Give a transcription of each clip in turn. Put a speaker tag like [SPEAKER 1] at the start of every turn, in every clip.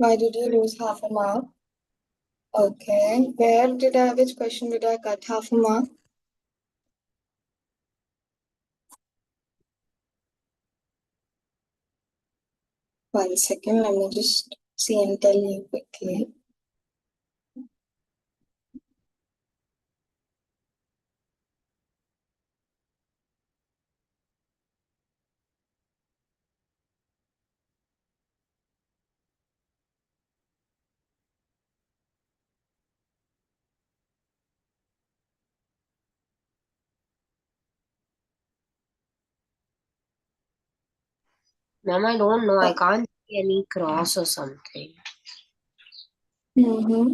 [SPEAKER 1] Why did you lose half a mark? Okay. Which question did I cut half a mark? One second, let me just see and tell you quickly.
[SPEAKER 2] Ma'am, I don't know. I can't see any cross or something.
[SPEAKER 1] Mm-hmm.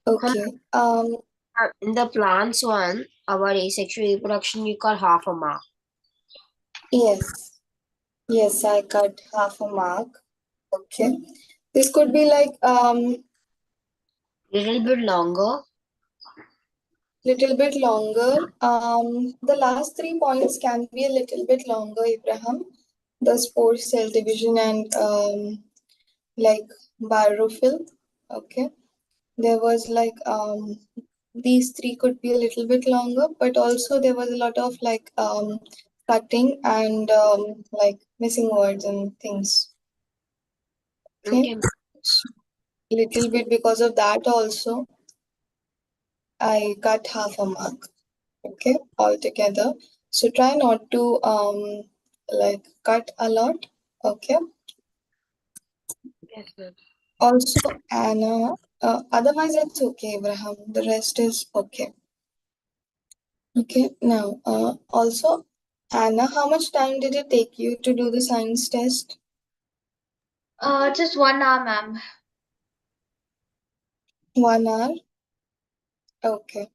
[SPEAKER 1] Okay.
[SPEAKER 2] In the plants one, about asexual reproduction, you got half a mark.
[SPEAKER 1] Yes. Yes, I cut half a mark. Okay. This could be like
[SPEAKER 2] Little bit longer.
[SPEAKER 1] little bit longer. The last 3 points can be a little bit longer, Abraham. The spore cell division and like barophil. Okay. There was like these three could be a little bit longer, but also there was a lot of like cutting and like missing words and things. Okay.
[SPEAKER 2] Okay.
[SPEAKER 1] Little bit because of that also I cut half a mark. Okay, altogether. So try not to like cut a lot. Okay.
[SPEAKER 2] Yes, ma'am.
[SPEAKER 1] Also, Anna, otherwise it's okay, Abraham. The rest is okay. Okay, now also, Anna, how much time did it take you to do the science test?
[SPEAKER 3] Just 1 hour, ma'am.
[SPEAKER 1] 1 hour? Okay.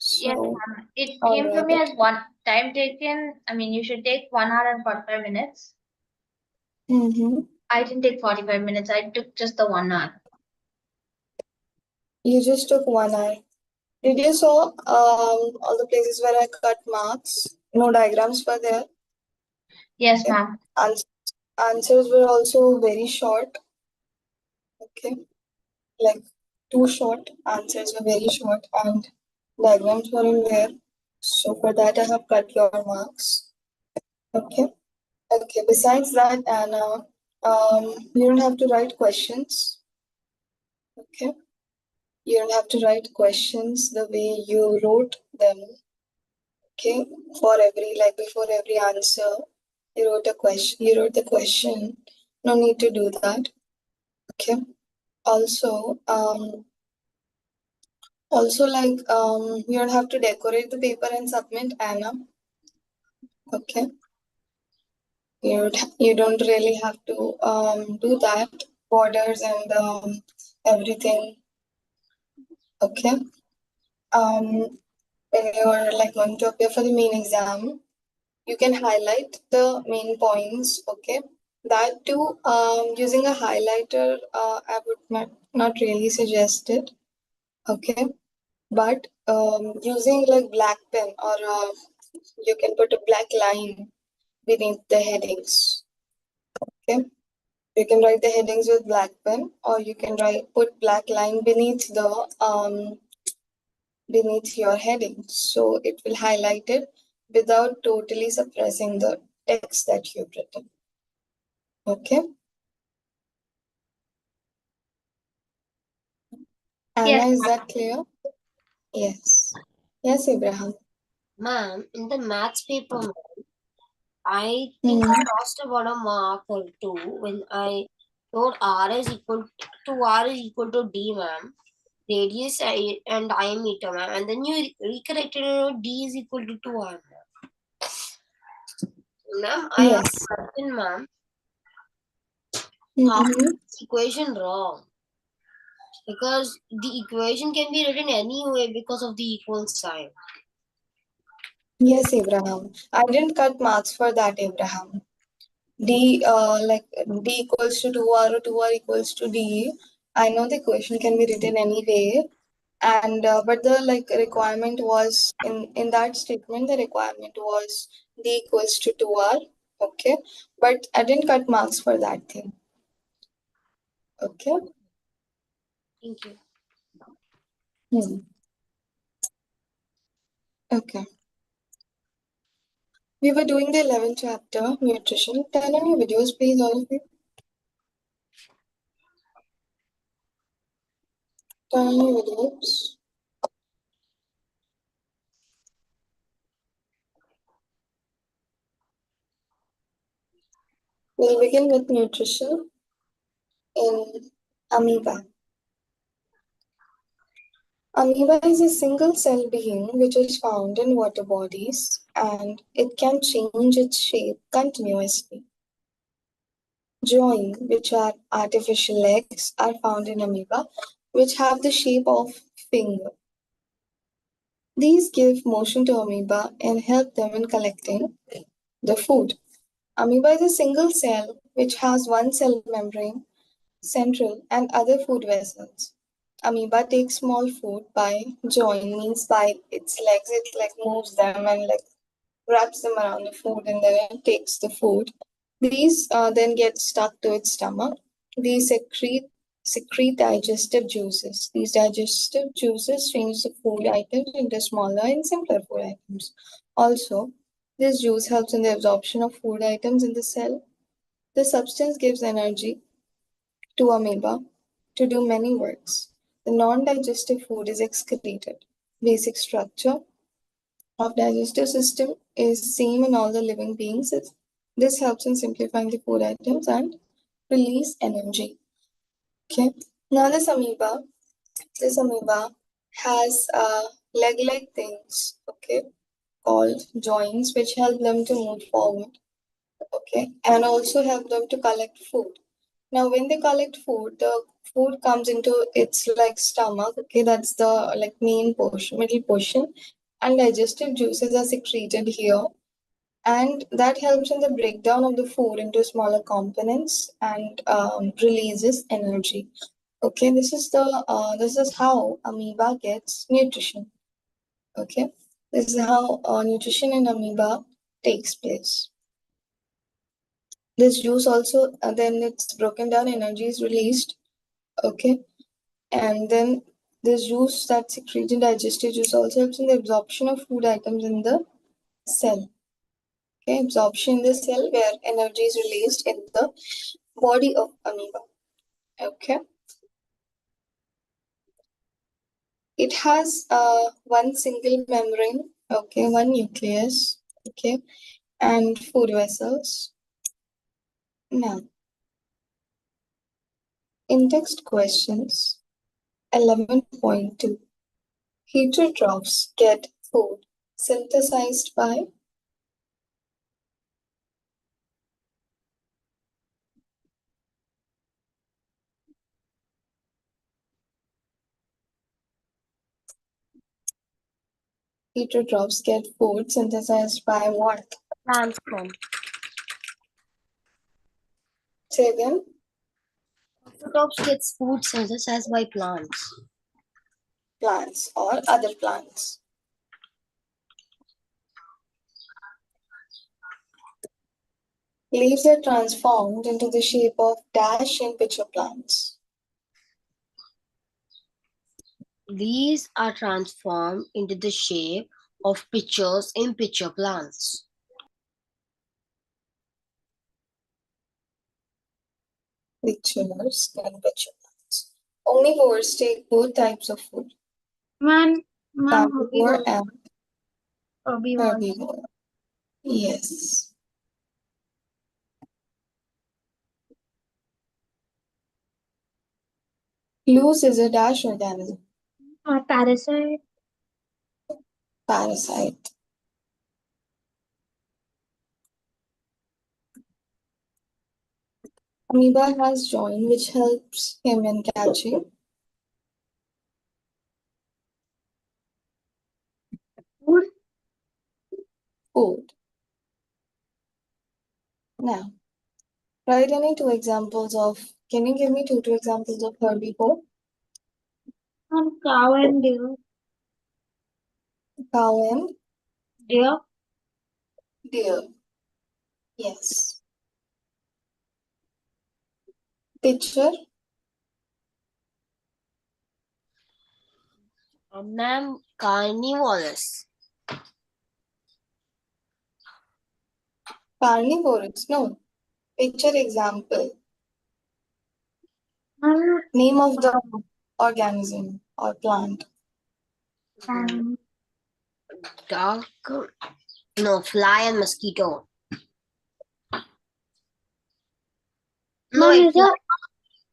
[SPEAKER 3] Yes,
[SPEAKER 1] So,
[SPEAKER 3] ma'am. It
[SPEAKER 1] all
[SPEAKER 3] came for me
[SPEAKER 1] right.
[SPEAKER 3] as one time taken. I mean, you should take 1 hour and 45 minutes.
[SPEAKER 1] Mm-hmm.
[SPEAKER 3] I didn't take 45 minutes. I took just the 1 hour.
[SPEAKER 1] You just took 1 hour. Did you saw all the places where I cut marks? No diagrams were there.
[SPEAKER 3] Yes,
[SPEAKER 1] Okay.
[SPEAKER 3] ma'am.
[SPEAKER 1] Answers were also very short. Okay. Like too short. Answers were very short and diagrams were in there. So for that I have cut your marks. Okay. Okay. Besides that, Anna, you don't have to write questions. Okay. You don't have to write questions the way you wrote them. Okay. For every like before every answer, you wrote a question. You wrote the question. No need to do that. Okay. Also, like you don't have to decorate the paper and submit, Anna. Okay. You don't really have to do that. Borders and everything. Okay. When you're like going to appear for the main exam, you can highlight the main points. Okay. That too, using a highlighter, I would not really suggest it. Okay. But using like black pen or you can put a black line beneath the headings. Okay. You can write the headings with black pen or you can put black line beneath your headings. So it will highlight it without totally suppressing the text that you've written. Okay. Anna,
[SPEAKER 3] Yes,
[SPEAKER 1] is that clear? Yes. Yes, Abraham.
[SPEAKER 2] Ma'am, in the maths paper, ma'am, I think
[SPEAKER 1] Hmm.
[SPEAKER 2] I lost about a mark or two when I wrote R is equal to R is equal to D, ma'am. Radius and diameter, ma'am. And then you recorrected D is equal to 2R, ma'am. Ma'am, I have
[SPEAKER 1] Yes.
[SPEAKER 2] a question, ma'am. How is
[SPEAKER 1] Mm-hmm.
[SPEAKER 2] this equation wrong? Because the equation can be written anyway because of the equal sign.
[SPEAKER 1] Yes, Abraham. I didn't cut marks for that, Abraham. Like D equals to 2R or 2R equals to D. I know the equation can be written anyway. And but the like requirement was in that statement, the requirement was D equals to 2R. Okay, but I didn't cut marks for that thing. Okay.
[SPEAKER 2] Thank you.
[SPEAKER 1] Hmm. Okay. We were doing the 11th chapter, nutrition. Turn on your videos, please, all of you. Turn on your videos. We'll begin with nutrition in amoeba. Amoeba is a single cell being which is found in water bodies and it can change its shape continuously. Join, which are artificial legs, are found in amoeba, which have the shape of finger. These give motion to amoeba and help them in collecting the food. Amoeba is a single cell which has one cell membrane, central, and other food vessels. Amoeba takes small food by join, means by its legs, it like moves them and like wraps them around the food and then it takes the food. These then get stuck to its stomach. These secrete digestive juices. These digestive juices change the food items into smaller and simpler food items. Also, this juice helps in the absorption of food items in the cell. The substance gives energy to amoeba to do many works. The non-digestive food is excreted. Basic structure of digestive system is same in all the living beings. This helps in simplifying the food items and release energy. Okay. Now this amoeba has leg-like things, okay, called joints, which help them to move forward, okay, and also help them to collect food. Now, when they collect food, the food comes into its like stomach, okay, that's the like main portion, middle portion, and digestive juices are secreted here, and that helps in the breakdown of the food into smaller components and releases energy. Okay, this is how amoeba gets nutrition. Okay, this is how nutrition in amoeba takes place. This juice also then it's broken down, energy is released. Okay, and then this juice that's secreted, digestive juice, also helps in the absorption of food items in the cell. Okay, absorption in the cell where energy is released in the body of amoeba. Okay, it has one single membrane. Okay, one nucleus. Okay, and food vessels. Now, in text questions 11.2, heterotrophs get food synthesized by heterotrophs get food synthesized by what?
[SPEAKER 2] Plants form.
[SPEAKER 1] Say again.
[SPEAKER 2] Heterotrophs gets food synthesized by plants.
[SPEAKER 1] Plants or other plants. Leaves are transformed into the shape of dash in pitcher plants.
[SPEAKER 2] These are transformed into the shape of pitchers in pitcher plants.
[SPEAKER 1] Pitchers and pitcher plants. Omnivores take both types of food,
[SPEAKER 3] Man,
[SPEAKER 1] carnivore and
[SPEAKER 3] herbivores.
[SPEAKER 1] herbivore. Yes. Loose is a dash organism.
[SPEAKER 3] Parasite.
[SPEAKER 1] Parasite. Amoeba has join which helps him in catching
[SPEAKER 3] Food.
[SPEAKER 1] food. Now, write any two examples of, can you give me two examples of herbivore?
[SPEAKER 3] Cow and deer.
[SPEAKER 1] Cow and
[SPEAKER 3] Deer.
[SPEAKER 1] deer. Yes. Picture.
[SPEAKER 2] Ma'am, carnivorous.
[SPEAKER 1] Carnivorous. No. Picture example.
[SPEAKER 3] Um,
[SPEAKER 1] Name of the organism or plant.
[SPEAKER 2] Duck. No, fly and mosquito. No,
[SPEAKER 4] Ma'am,
[SPEAKER 2] it
[SPEAKER 4] is a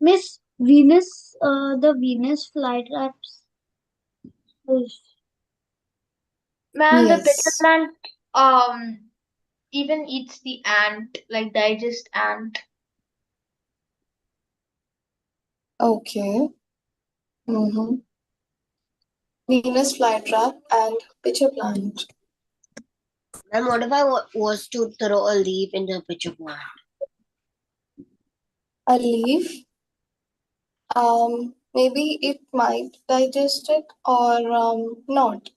[SPEAKER 4] Miss Venus, the Venus flytraps is
[SPEAKER 3] ma'am, the pitcher
[SPEAKER 1] Yes.
[SPEAKER 3] plant even eats the ant, like digest ant.
[SPEAKER 1] Okay. Mm-hmm. Venus flytrap and pitcher plant.
[SPEAKER 2] Ma'am, what if I was to throw a leaf into a pitcher plant?
[SPEAKER 1] A leaf. Maybe it might digest it or not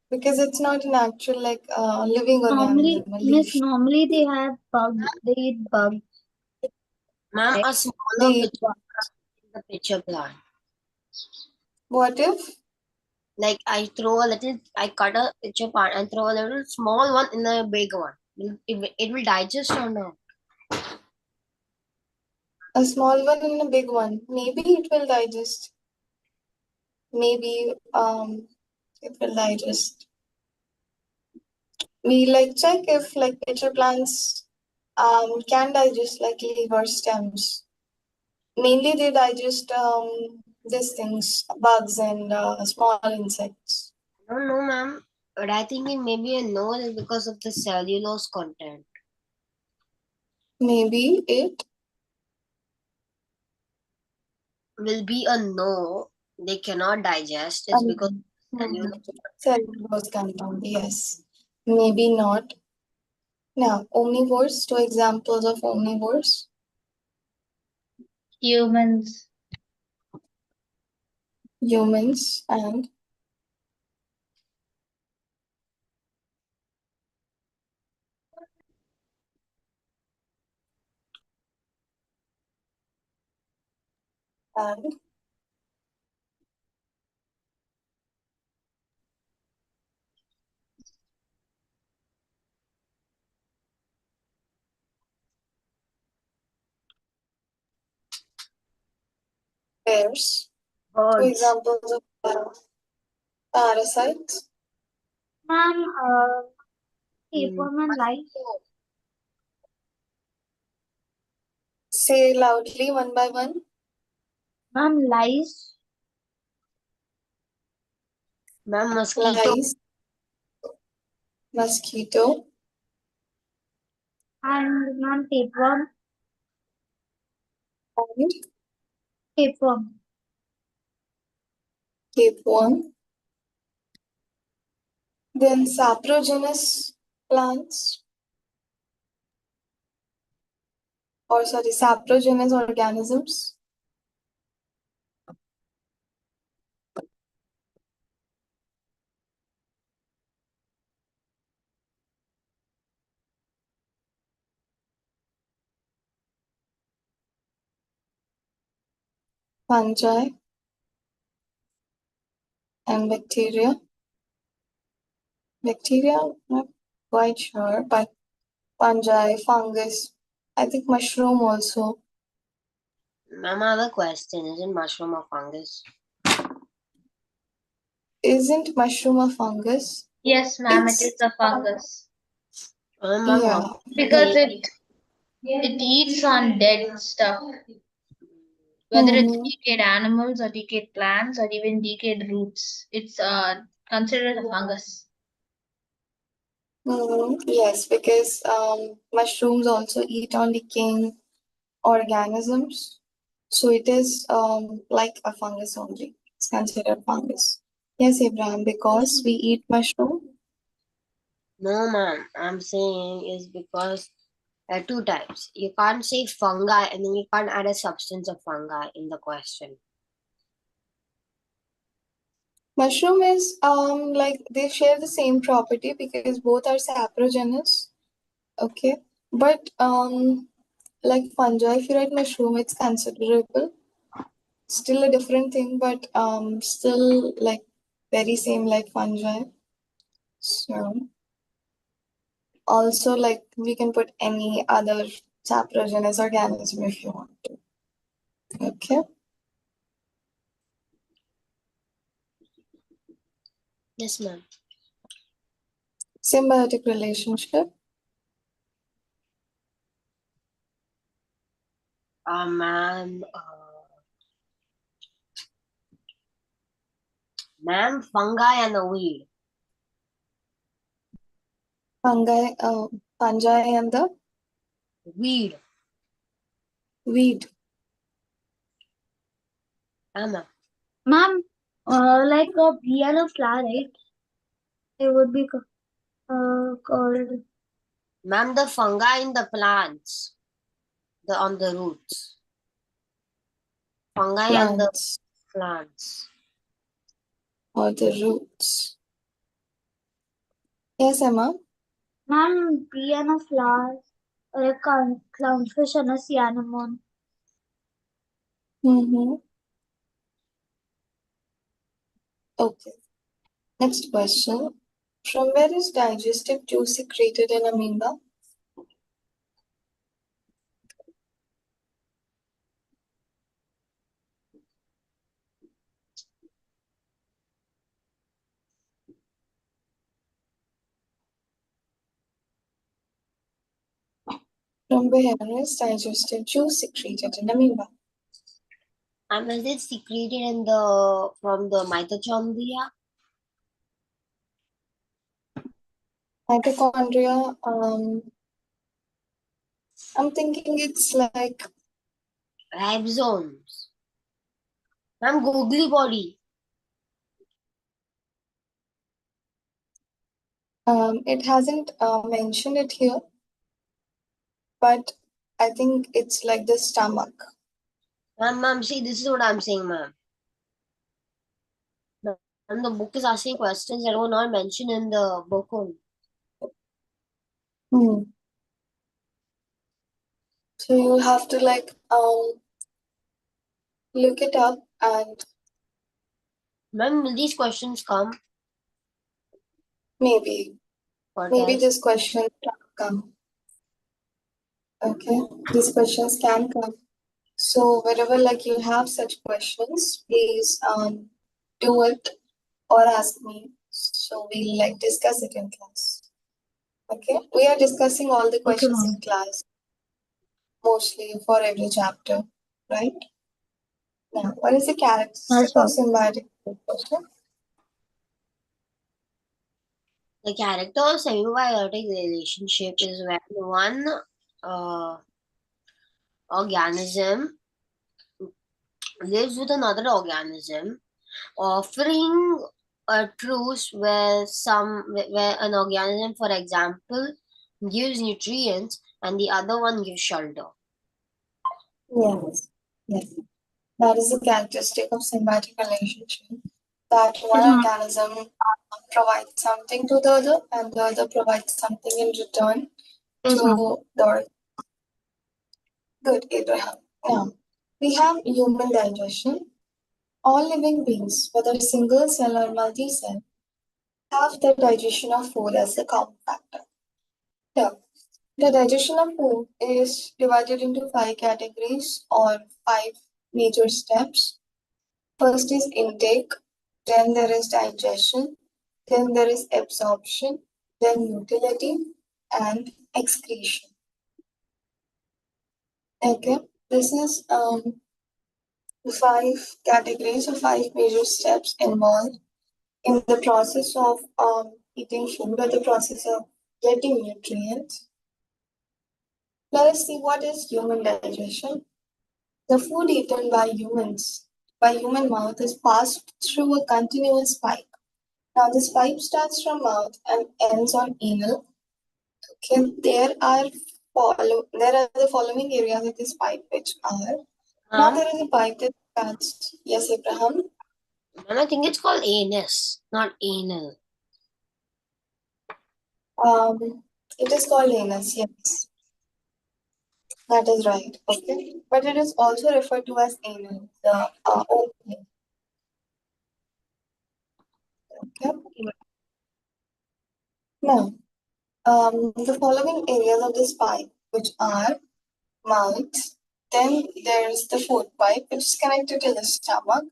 [SPEAKER 1] because it's not an actual like living
[SPEAKER 4] normally,
[SPEAKER 1] organism. A
[SPEAKER 4] Miss,
[SPEAKER 1] leaf.
[SPEAKER 4] normally they have bugs, they eat bugs,
[SPEAKER 2] Ma'am,
[SPEAKER 4] right?
[SPEAKER 2] a
[SPEAKER 1] They
[SPEAKER 2] smaller
[SPEAKER 1] eat
[SPEAKER 2] pitcher
[SPEAKER 1] bugs.
[SPEAKER 2] in the pitcher plant.
[SPEAKER 1] What if
[SPEAKER 2] Like I cut a pitcher plant and throw a little small one in the big one. It will digest or not?
[SPEAKER 1] a small one and a big one? Maybe it will digest. Maybe it will digest. We like check if like pitcher plants can digest like leaf or stems. Mainly they digest these things, bugs and small insects.
[SPEAKER 2] I don't know, ma'am. But I think it may be a no is because of the cellulose content.
[SPEAKER 1] Maybe it
[SPEAKER 2] Will be a no. They cannot digest. It's because
[SPEAKER 1] um,
[SPEAKER 2] of cellulose.
[SPEAKER 1] cellulose compound. Yes, maybe not. Now, omnivores. Two examples of omnivores:
[SPEAKER 3] Humans.
[SPEAKER 1] humans and and bears. Two
[SPEAKER 2] Birds.
[SPEAKER 1] examples of parasites.
[SPEAKER 4] Ma'am,
[SPEAKER 2] Hmm.
[SPEAKER 4] tapeworm and lice.
[SPEAKER 1] Say loudly one by one.
[SPEAKER 4] Ma'am, lice
[SPEAKER 2] Ma'am, mosquito.
[SPEAKER 1] Lice, mosquito,
[SPEAKER 4] and ma'am, tapeworm,
[SPEAKER 1] and
[SPEAKER 4] tapeworm.
[SPEAKER 1] tapeworm. Then saprogenous plants, or sorry, saprogenous organisms. Fungi and bacteria. Bacteria, not quite sure, but fungi, fungus. I think mushroom also.
[SPEAKER 2] Ma'am, I have a question. Isn't mushroom a fungus?
[SPEAKER 1] Isn't mushroom a fungus?
[SPEAKER 3] Yes, ma'am, it is
[SPEAKER 1] It's
[SPEAKER 3] a fungus.
[SPEAKER 2] Ma'am, how
[SPEAKER 1] yeah.
[SPEAKER 2] can
[SPEAKER 3] Because
[SPEAKER 2] it
[SPEAKER 3] it eats on dead stuff, whether it's
[SPEAKER 1] Mm-hmm.
[SPEAKER 3] decayed animals or decayed plants or even decayed roots. It's considered a fungus.
[SPEAKER 1] Mm-hmm. Yes, because mushrooms also eat on decaying organisms. So it is like a fungus only. It's considered fungus. Yes, Abraham, because we eat mushroom.
[SPEAKER 2] No, ma'am. I'm saying is because there are two types. You can't say fungi and then you can't add a substance of fungi in the question.
[SPEAKER 1] Mushroom is like they share the same property because both are saprogenous. Okay. But like fungi, if you write mushroom, it's considerable. Still a different thing, but still like very same like fungi. So also like we can put any other saprogenous organism if you want to. Okay.
[SPEAKER 2] Yes, ma'am.
[SPEAKER 1] Symbiotic relationship.
[SPEAKER 2] Ma'am. Ma'am, fungi and a weed.
[SPEAKER 1] Fungi and the
[SPEAKER 2] Weed.
[SPEAKER 1] weed.
[SPEAKER 2] Ma'am.
[SPEAKER 4] Ma'am, like a bee and a flower, right? It would be called.
[SPEAKER 2] Ma'am, the fungi in the plants. On the roots. Fungi and the
[SPEAKER 1] Plants
[SPEAKER 2] plants.
[SPEAKER 1] or the roots. Yes, Emma.
[SPEAKER 4] Ma'am, bee and a flower, or a clownfish and a sea anemone.
[SPEAKER 1] Mm-hmm. Okay. Next question. From where is digestive juice secreted in amoeba? From where is digestive juice secreted in amoeba?
[SPEAKER 2] And is it secreted from the mitochondria?
[SPEAKER 1] Mitochondria. I'm thinking it's like
[SPEAKER 2] Ribosomes. Ma'am, googly body.
[SPEAKER 1] it hasn't mentioned it here, but I think it's like the stomach.
[SPEAKER 2] Ma'am, see, this is what I'm saying, ma'am. And the book is asking questions that were not mentioned in the book only.
[SPEAKER 1] Hmm. So you have to like look it up and
[SPEAKER 2] Ma'am, will these questions come
[SPEAKER 1] maybe
[SPEAKER 2] for
[SPEAKER 1] maybe
[SPEAKER 2] test?
[SPEAKER 1] this question can come. Okay, these questions can come. So wherever like you have such questions, please do it or ask me. So we'll like discuss it in class. Okay, we are discussing all the
[SPEAKER 4] Okay,
[SPEAKER 1] questions
[SPEAKER 4] ma'am.
[SPEAKER 1] in class, mostly for every chapter, right? Now, what is the characteristic
[SPEAKER 4] Yes,
[SPEAKER 1] of
[SPEAKER 4] ma'am.
[SPEAKER 1] symbiotic relationship?
[SPEAKER 2] The character of symbiotic relationship is when one uh, organism lives with another organism, offering a truce where an organism, for example, gives nutrients and the other one gives shelter.
[SPEAKER 1] Yes, yes. That is the characteristic of symbiotic relationship. That
[SPEAKER 4] Yes,
[SPEAKER 1] one
[SPEAKER 4] ma'am.
[SPEAKER 1] organism provides something to the other, and the other provides something in return
[SPEAKER 4] Yes, ma'am.
[SPEAKER 1] to the other. Good, Abraham. Now, we have human digestion. All living beings, whether single cell or multi cell, have the digestion of food as the common factor. Here, the digestion of food is divided into five categories or five major steps. First is intake, then there is digestion, then there is absorption, then utility, and excretion. Okay, this is five categories or five major steps involved in the process of eating food or the process of getting nutrients. Let us see what is human digestion. The food eaten by human mouth, is passed through a continuous pipe. Now, this pipe starts from mouth and ends on anal. Okay, there are the following areas of this pipe which are. Now
[SPEAKER 2] Huh?
[SPEAKER 1] there is a pipe that starts. Yes, Abraham.
[SPEAKER 2] And I think it's called anus, not anal.
[SPEAKER 1] It is called anus. Yes. That is right. Okay. But it is also referred to as anal, the opening. Okay. Now, the following areas of the spine, which are mouth, then there's the food pipe, which is connected to the stomach,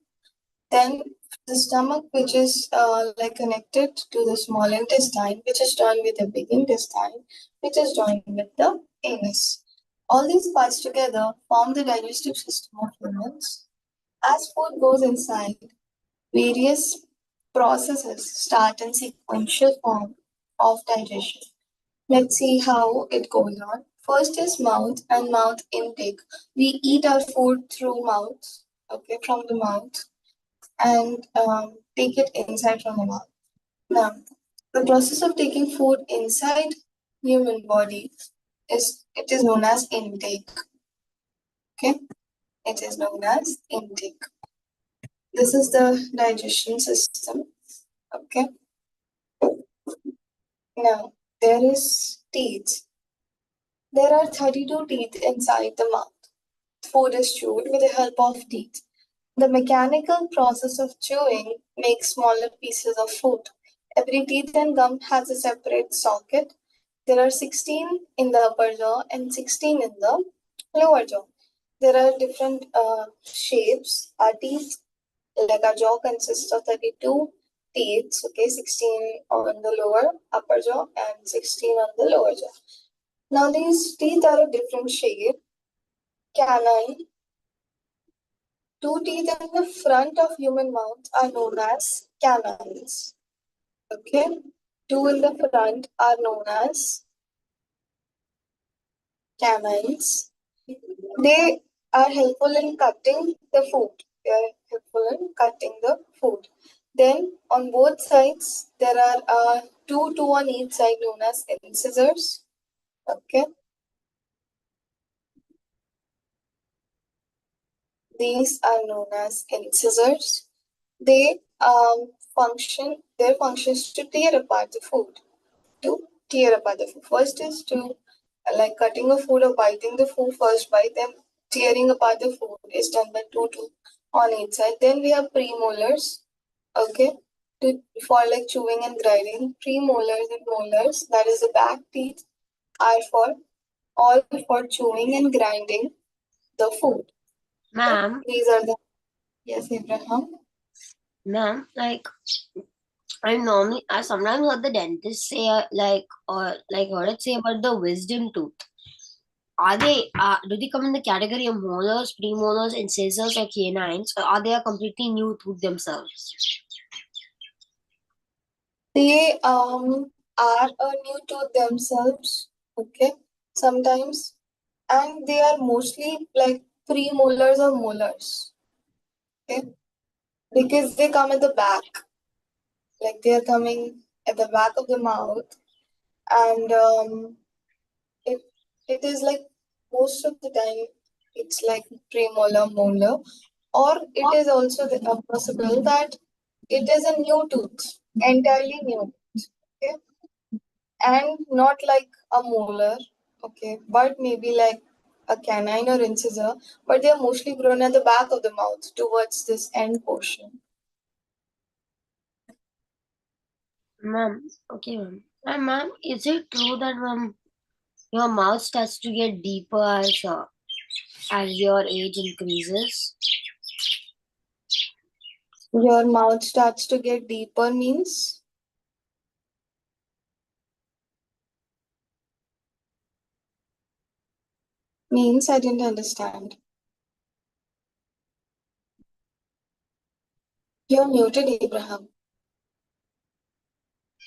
[SPEAKER 1] then the stomach, which is like connected to the small intestine, which is joined with the big intestine, which is joined with the anus. All these parts together form the digestive system of humans. As food goes inside, various processes start in sequential form of digestion. Let's see how it goes on. First is mouth and mouth intake. We eat our food through mouth, okay, from the mouth, and take it inside from the mouth. Now, the process of taking food inside human body is known as intake. Okay, it is known as intake. This is the digestion system. Okay. Now, there is teeth. There are 32 teeth inside the mouth. Food is chewed with the help of teeth. The mechanical process of chewing makes smaller pieces of food. Every teeth and gum has a separate socket. There are 16 in the upper jaw and 16 in the lower jaw. There are different shapes. Our teeth, like our jaw, consists of 32 teeth, okay, 16 on the lower upper jaw and 16 on the lower jaw. Now, these teeth are a different shape. Canine. Two teeth in the front of human mouth are known as canines. Okay? Two in the front are known as canines. They are helpful in cutting the food. They are helpful in cutting the food. Then on both sides, there are two on each side known as incisors. Okay? These are known as incisors. They their function is to tear apart the food. To tear apart the food. First is to like cutting a food or biting the food first bite, then tearing apart the food is done by two on each side. Then we have premolars, okay, for like chewing and grinding. Premolars and molars, that is the back teeth, are for all for chewing and grinding the food.
[SPEAKER 2] Ma'am,
[SPEAKER 1] These are the yes, Abraham.
[SPEAKER 2] ma'am, like I sometimes heard the dentist say or like heard it say about the wisdom tooth. Are they do they come in the category of molars, premolars, incisors, or canines, or are they a completely new tooth themselves?
[SPEAKER 1] They are a new to themselves, okay, sometimes, and they are mostly like premolars or molars, okay, because they come at the back, like they are coming at the back of the mouth, and it it is like most of the time it's like premolar, molar, or it is also possible that it is a new tooth, entirely new, okay, and not like a molar, okay, but maybe like a canine or incisor, but they are mostly grown at the back of the mouth towards this end portion.
[SPEAKER 2] Ma'am, okay, ma'am. And ma'am, is it true that your mouth starts to get deeper as your age increases?
[SPEAKER 1] Your mouth starts to get deeper means I didn't understand. You're muted, Abraham.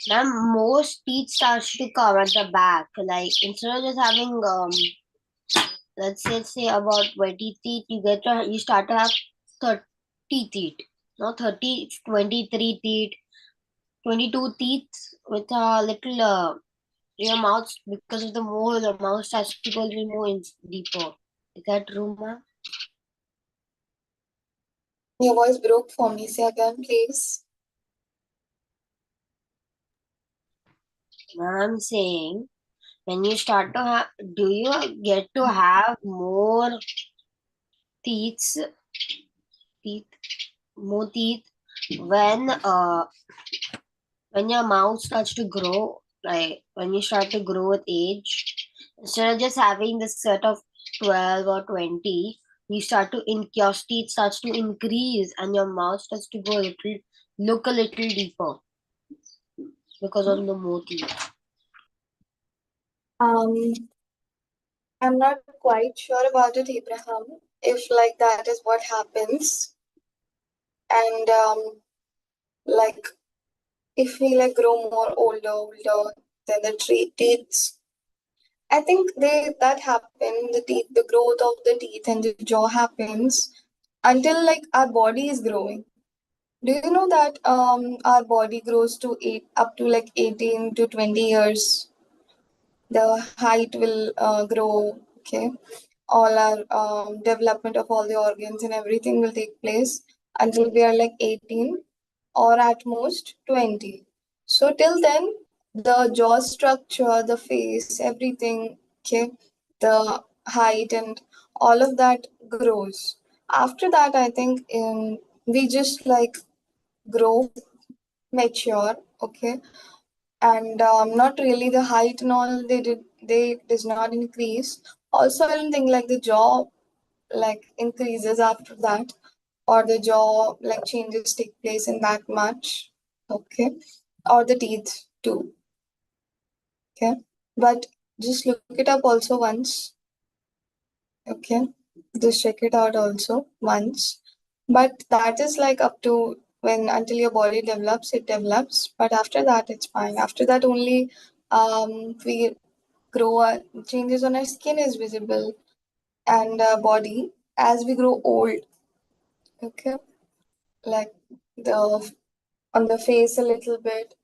[SPEAKER 2] Ma'am, most teeth starts to come at the back. Like instead of just having let's say about 20 teeth, you start to have 30 teeth. Not 30, it's 23 teeth, 22 teeth with a little your mouth because of the mouth starts to go a little more deeper. Is that true, ma'am?
[SPEAKER 1] Your voice broke for me. Say again, please.
[SPEAKER 2] Ma'am, I'm saying when you start to have, do you get to have more teeth, teeth, more teeth when your mouth starts to grow, like when you start to grow with age, instead of just having this set of 12 or 20, you start to your teeth starts to increase and your mouth starts to go a little, look a little deeper because of the more teeth.
[SPEAKER 1] Um, I'm not quite sure about it, Abraham. If like that is what happens, and like if we like grow more older, then the teeth. I think that happen. The teeth, the growth of the teeth and the jaw happens until like our body is growing. Do you know that our body grows to up to like 18 to 20 years? The height will grow. Okay, all our development of all the organs and everything will take place until we are like 18 or at most 20. So till then, the jaw structure, the face, everything, okay, the height and all of that grows. After that, I think we just like grow, mature, okay, and not really the height and all they does not increase. Also, I don't think like the jaw like increases after that, or the jaw like changes take place in that much, okay, or the teeth too, okay, but just look it up also once, okay, just check it out also once, but that is like up to when until your body develops, it develops, but after that it's fine. After that only we grow, changes on our skin is visible and body as we grow old, okay, like the on the face a little bit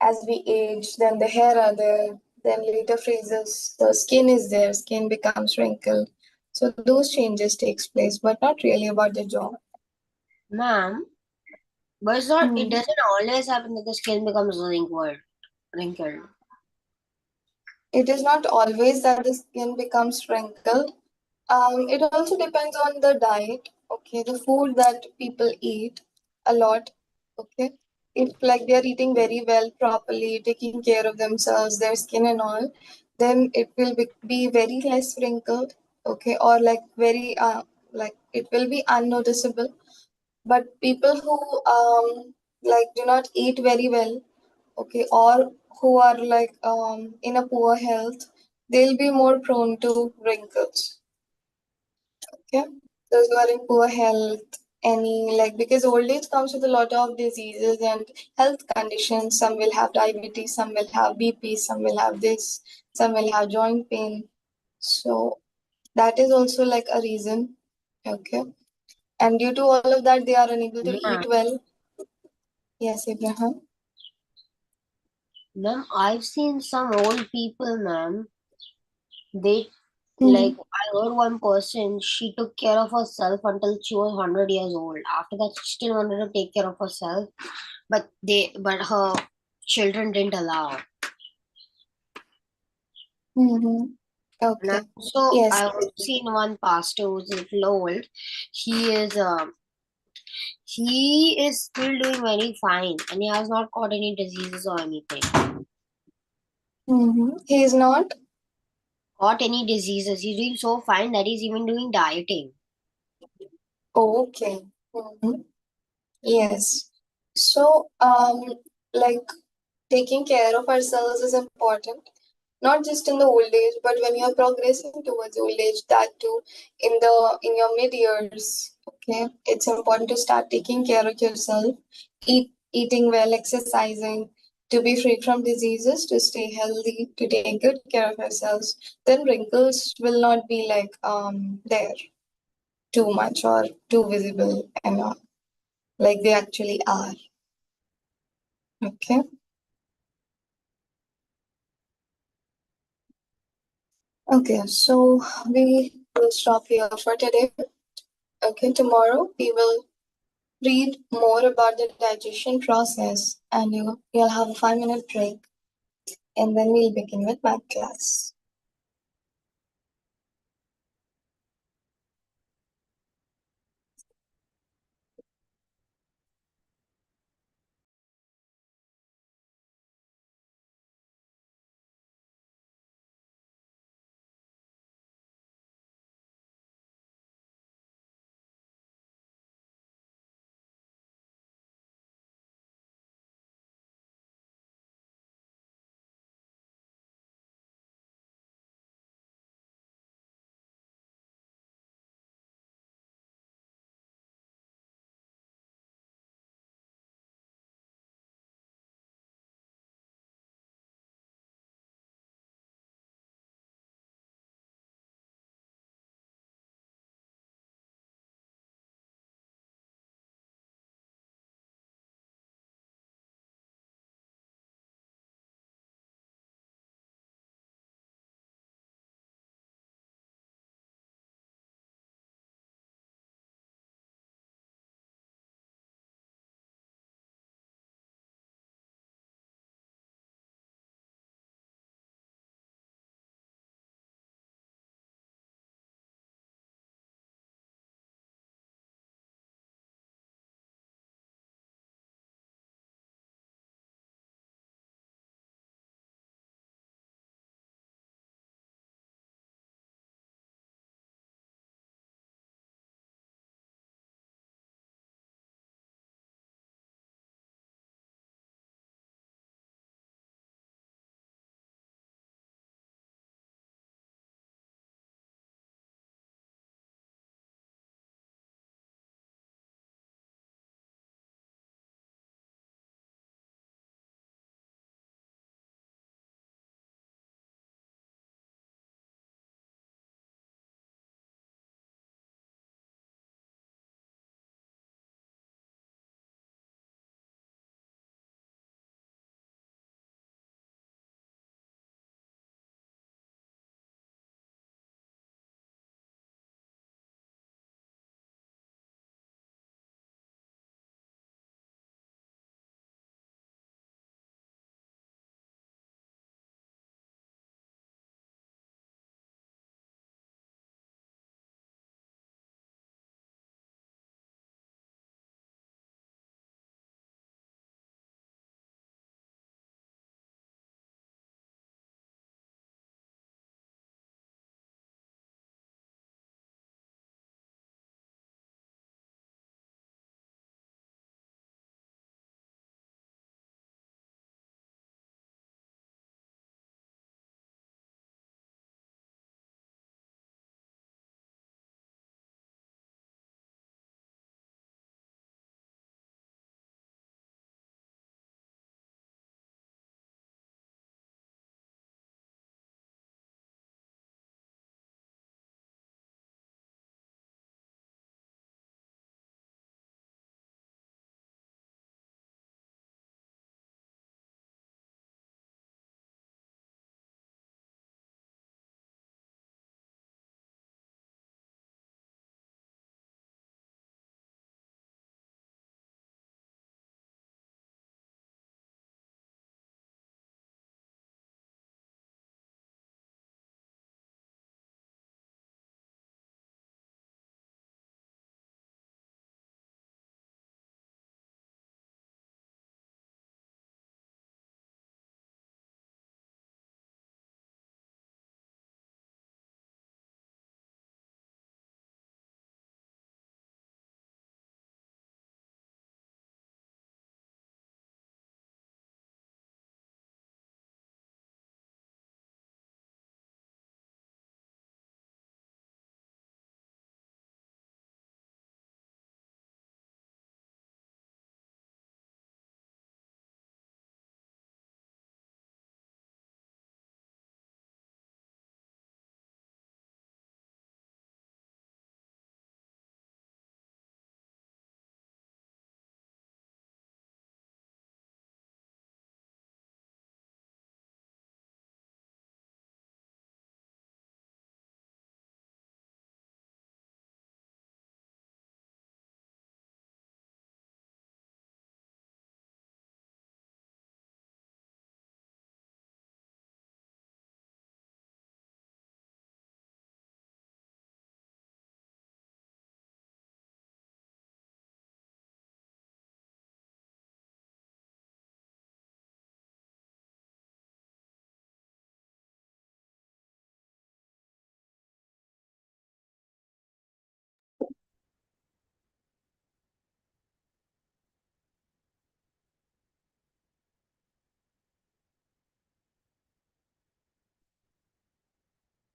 [SPEAKER 1] as we age, then the hair are there, then later phases, the skin is there, skin becomes wrinkled. So those changes takes place, but not really about the jaw.
[SPEAKER 2] Ma'am, but it's not, it
[SPEAKER 1] Hmm.
[SPEAKER 2] doesn't always happen that the skin becomes wrinkled.
[SPEAKER 1] It is not always that the skin becomes wrinkled. It also depends on the diet, okay, the food that people eat a lot, okay. If like they are eating very well, properly, taking care of themselves, their skin and all, then it will be very less wrinkled, okay, or like very like it will be unnoticeable. But people who like do not eat very well, okay, or who are like in a poor health, they'll be more prone to wrinkles. Okay, those who are in poor health, any like because old age comes with a lot of diseases and health conditions. Some will have diabetes, some will have BP, some will have this, some will have joint pain. So that is also like a reason. Okay, and due to all of that, they are unable to
[SPEAKER 2] Ma'am,
[SPEAKER 1] eat well. Yes, Abraham.
[SPEAKER 2] ma'am, I've seen some old people, ma'am. They
[SPEAKER 1] Mm-hmm.
[SPEAKER 2] like I heard one person. She took care of herself until she was 100 years old. After that, she still wanted to take care of herself, but her children didn't allow.
[SPEAKER 1] Mm-hmm.
[SPEAKER 2] And
[SPEAKER 1] Okay.
[SPEAKER 2] I
[SPEAKER 1] Yes.
[SPEAKER 2] also seen one pastor who's a little old. He is he is still doing very fine, and he has not got any diseases or anything.
[SPEAKER 1] Mm-hmm. He is not.
[SPEAKER 2] Got any diseases? He's doing so fine that he's even doing dieting.
[SPEAKER 1] Okay. Mm-hmm. Yes. So, like taking care of ourselves is important, not just in the old age, but when you're progressing towards old age, that too, in your mid years. Okay, it's important to start taking care of yourself, eating well, exercising, to be free from diseases, to stay healthy, to take good care of ourselves. Then wrinkles will not be like there too much or too visible and all, like they actually are. Okay. Okay, so we will stop here for today. Okay, tomorrow we will read more about the digestion process and you'll have a 5-minute break. and then we'll begin with math class.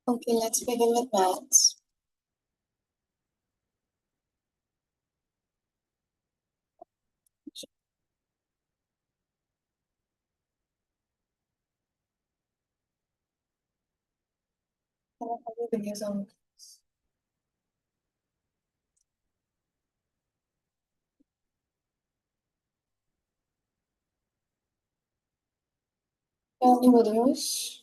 [SPEAKER 1] Okay, let's begin with maths. Can I have your videos on? Any videos?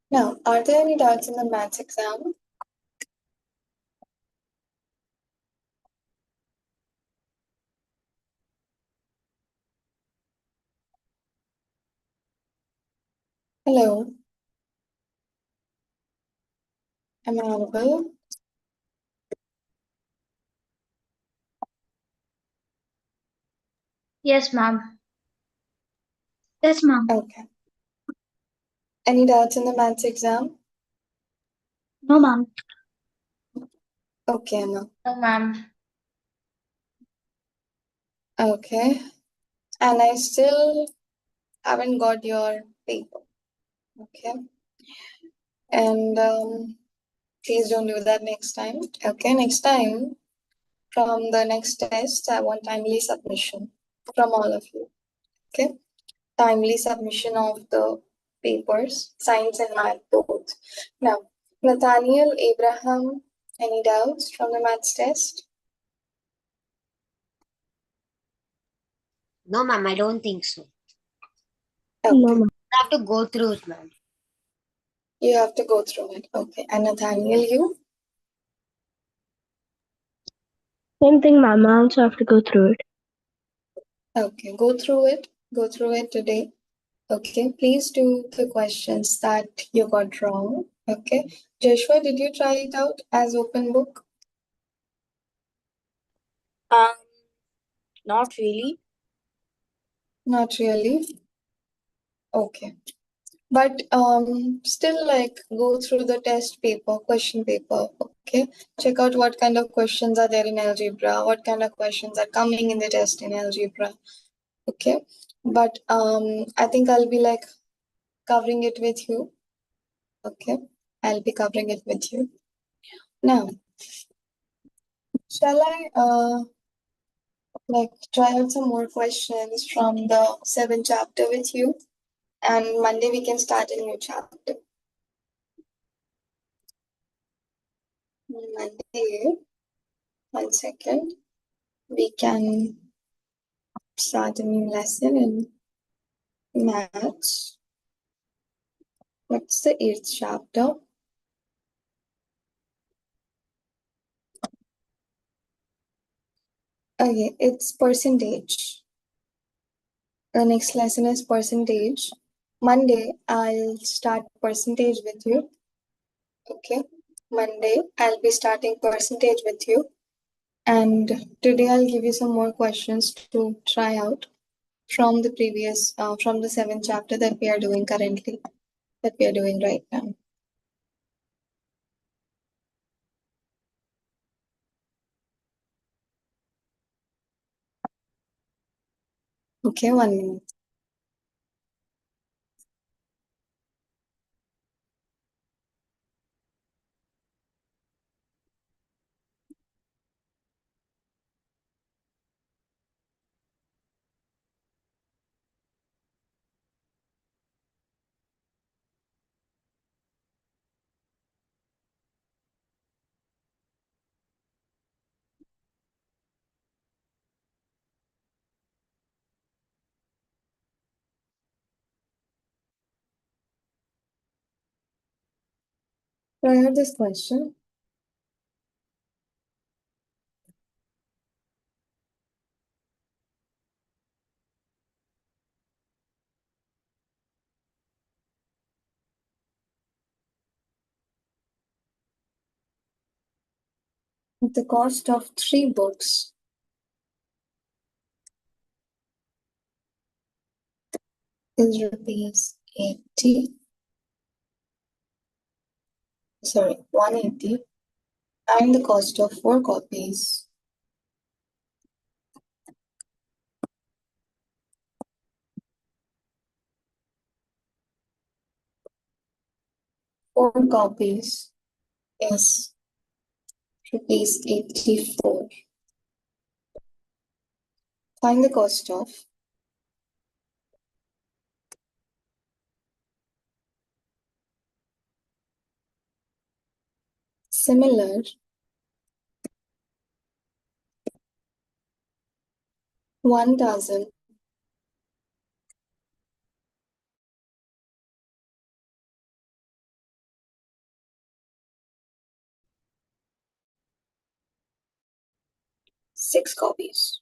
[SPEAKER 1] Now, are there any doubts in the maths exam? Hello, am I audible?
[SPEAKER 3] Yes, ma'am.
[SPEAKER 4] Yes, ma'am.
[SPEAKER 1] Okay. Any doubts in the maths exam?
[SPEAKER 4] No, ma'am.
[SPEAKER 1] Okay, Emma.
[SPEAKER 3] No, ma'am.
[SPEAKER 1] Okay. And I still haven't got your paper. Okay. And please don't do that next time. Okay, next time, from the next test, I want timely submission from all of you. Okay. Timely submission of the papers, science and math both. Now, Nathaniel, Abraham, any doubts from the maths test?
[SPEAKER 2] No, ma'am, I don't think so.
[SPEAKER 1] Okay.
[SPEAKER 4] No, ma'am.
[SPEAKER 2] I have to go through it, ma'am.
[SPEAKER 1] You have to go through it. Okay. And Nathaniel, you?
[SPEAKER 4] Same thing, ma'am. I also have to go through it.
[SPEAKER 1] Okay. Go through it. Go through it today. Okay. Please do the questions that you got wrong. Okay. Joshua, did you try it out as open book?
[SPEAKER 5] Not really.
[SPEAKER 1] Not really. Okay. But still like go through the test paper, question paper, okay? Check out what kind of questions are there in algebra, what kind of questions are coming in the test in algebra, okay? But I think I'll be like covering it with you, okay? I'll be covering it with you. Now, shall I like try out some more questions from the 7th chapter with you? And Monday we can start a new chapter. Monday, 1 second, we can start a new lesson in maths. What's the 8th chapter? Okay, it's percentage. The next lesson is percentage. Monday, I'll start percentage with you. Okay, Monday, I'll be starting percentage with you. And today, I'll give you some more questions to try out from the previous, from the 7th chapter that we are doing currently, that we are doing right now. Okay, 1 minute. So I have this question. The cost of 3 books is rupees 80, sorry, 180, and the cost of 4 copies 4 copies is rupees 84. Find the cost of similar 1,000 6 copies.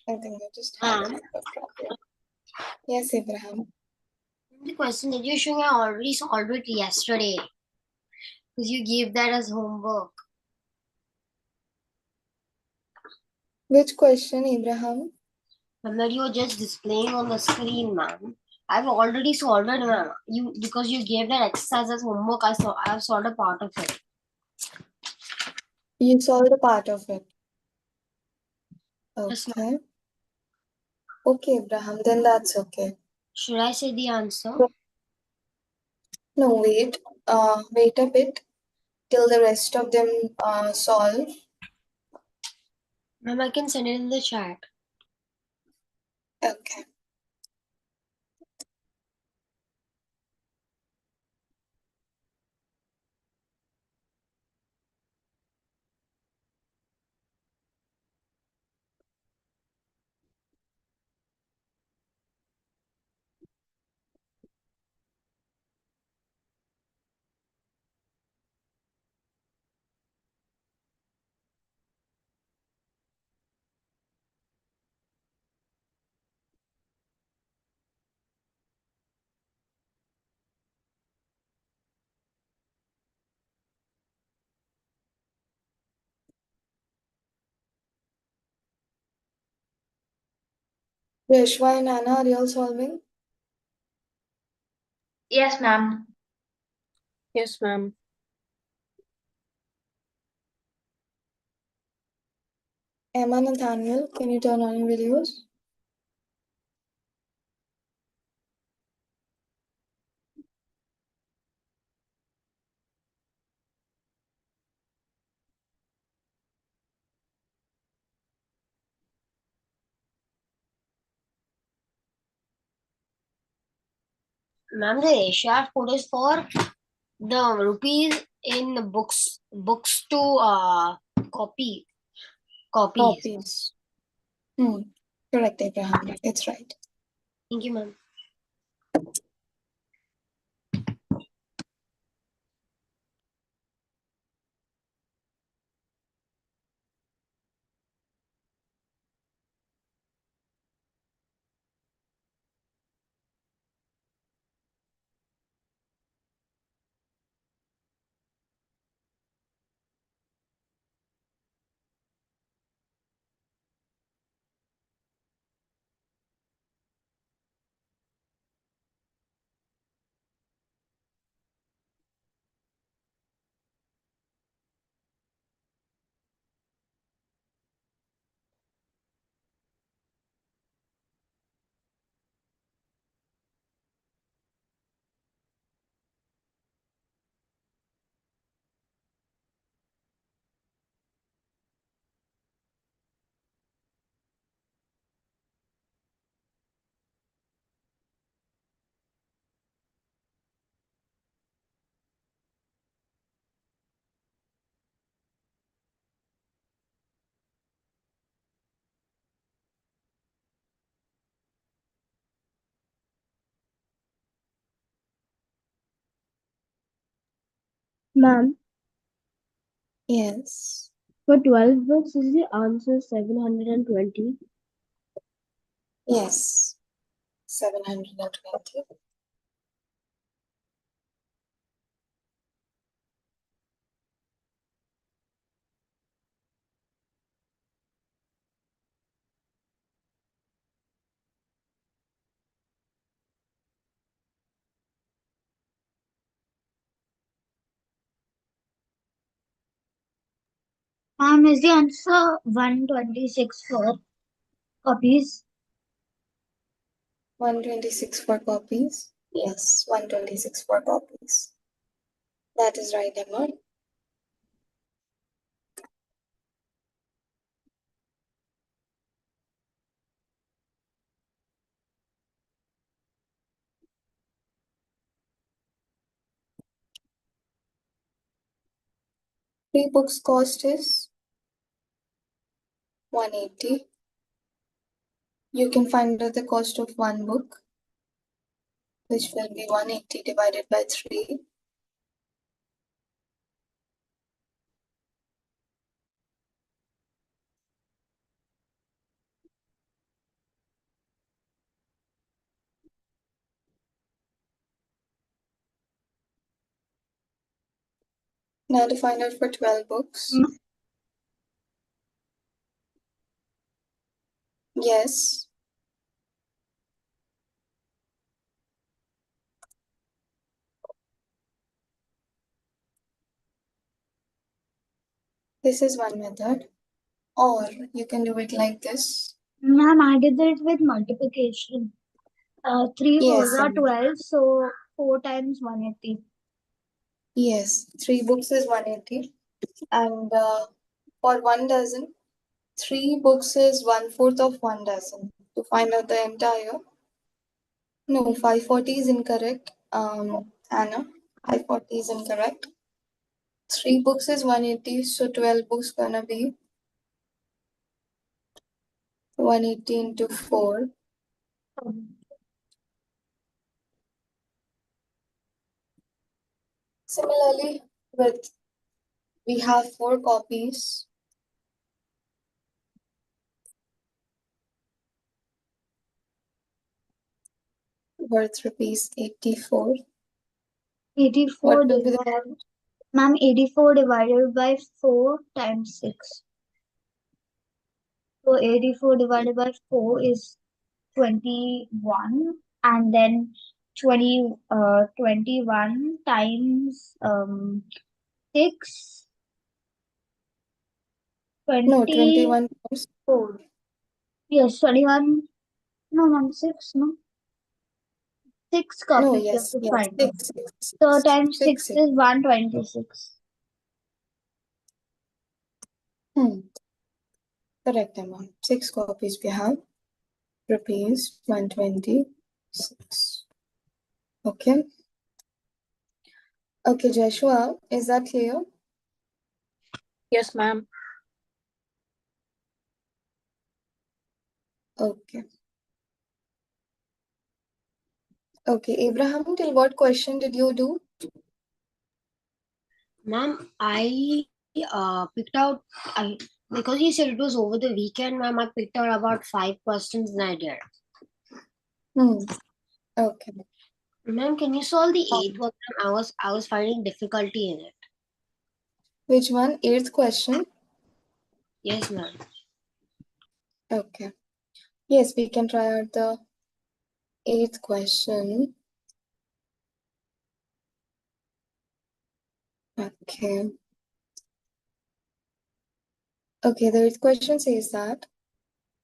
[SPEAKER 1] I think I just had a network problem. Yes, Abraham.
[SPEAKER 2] The question that you showed, I already solved it yesterday. Because you gave that as homework.
[SPEAKER 1] Which question, Abraham?
[SPEAKER 2] And that you were just displaying on the screen, ma'am. I've already solved it, ma'am. Because you gave that exercise as homework, I have solved a part of it.
[SPEAKER 1] You solved a part of it.
[SPEAKER 2] Yes,
[SPEAKER 1] Okay. Okay, Abraham, then that's okay.
[SPEAKER 2] Should I say the answer?
[SPEAKER 1] No, wait. Wait a bit till the rest of them solve.
[SPEAKER 2] Ma'am, I can send it in the chat.
[SPEAKER 1] Okay. Yashva and Anna, are you all solving?
[SPEAKER 3] Yes, ma'am.
[SPEAKER 5] Yes, ma'am.
[SPEAKER 1] Emma, Nathaniel, can you turn on your videos?
[SPEAKER 2] Ma'am, the Asia code is for the rupees in books to copies.
[SPEAKER 1] Copies. Correct, Abraham. It's right.
[SPEAKER 2] Thank you, ma'am.
[SPEAKER 4] Ma'am,
[SPEAKER 1] Yes.
[SPEAKER 4] for 12 books is the answer 720.
[SPEAKER 1] Yes. 720.
[SPEAKER 4] Ma'am, is the answer 126 for copies?
[SPEAKER 1] 126 for copies. Yes, 126 for copies. That is right, Emma. Three books cost is 180. You can find out the cost of one book, which will be 180 divided by 3. Now to find out for 12 books. Yes. This is one method. Or you can do it like this.
[SPEAKER 4] Ma'am, I did it with multiplication. 3
[SPEAKER 1] Yes,
[SPEAKER 4] fours are 12, so 4 times 180.
[SPEAKER 1] yes. 3 books is 180. And for 1 dozen, 3 books is 1/4 of 1 dozen. To find out the entire. No, 540 is incorrect. Anna, 540 is incorrect. 3 books is 180, so 12 books gonna be 180 into 4. Similarly, with we have 4 copies worth rupees 84.
[SPEAKER 4] 84
[SPEAKER 1] What will be the
[SPEAKER 4] divided, ma'am, 84 divided by 4 times 6. So 84 divided by 4 is 21, and then 21 times 6,
[SPEAKER 1] no
[SPEAKER 4] 24.
[SPEAKER 1] 21 times 4?
[SPEAKER 4] Yes, 21. No, ma'am, 6, no. 6
[SPEAKER 1] No,
[SPEAKER 4] copies you have
[SPEAKER 1] yes,
[SPEAKER 4] to
[SPEAKER 1] yes,
[SPEAKER 4] find.
[SPEAKER 1] 6, 6,
[SPEAKER 4] So
[SPEAKER 1] 6,
[SPEAKER 4] times 6
[SPEAKER 1] 6, 6.
[SPEAKER 4] is 126.
[SPEAKER 1] Correct amount. 6 copies we have. Rupees 126. Okay. Okay, Joshua, is that clear?
[SPEAKER 5] Yes, ma'am.
[SPEAKER 1] Okay. Okay, Abraham, till what question did you do?
[SPEAKER 2] Ma'am, I picked out, because you said it was over the weekend, ma'am, I picked out about 5 questions and I did.
[SPEAKER 1] Okay.
[SPEAKER 2] Ma'am, can you solve the eighth one? Ma'am? I was finding difficulty in it.
[SPEAKER 1] Which one? 8th question?
[SPEAKER 2] Yes, ma'am.
[SPEAKER 1] Okay. Yes, we can try out the 8th question. Okay. Okay, the 8th question says that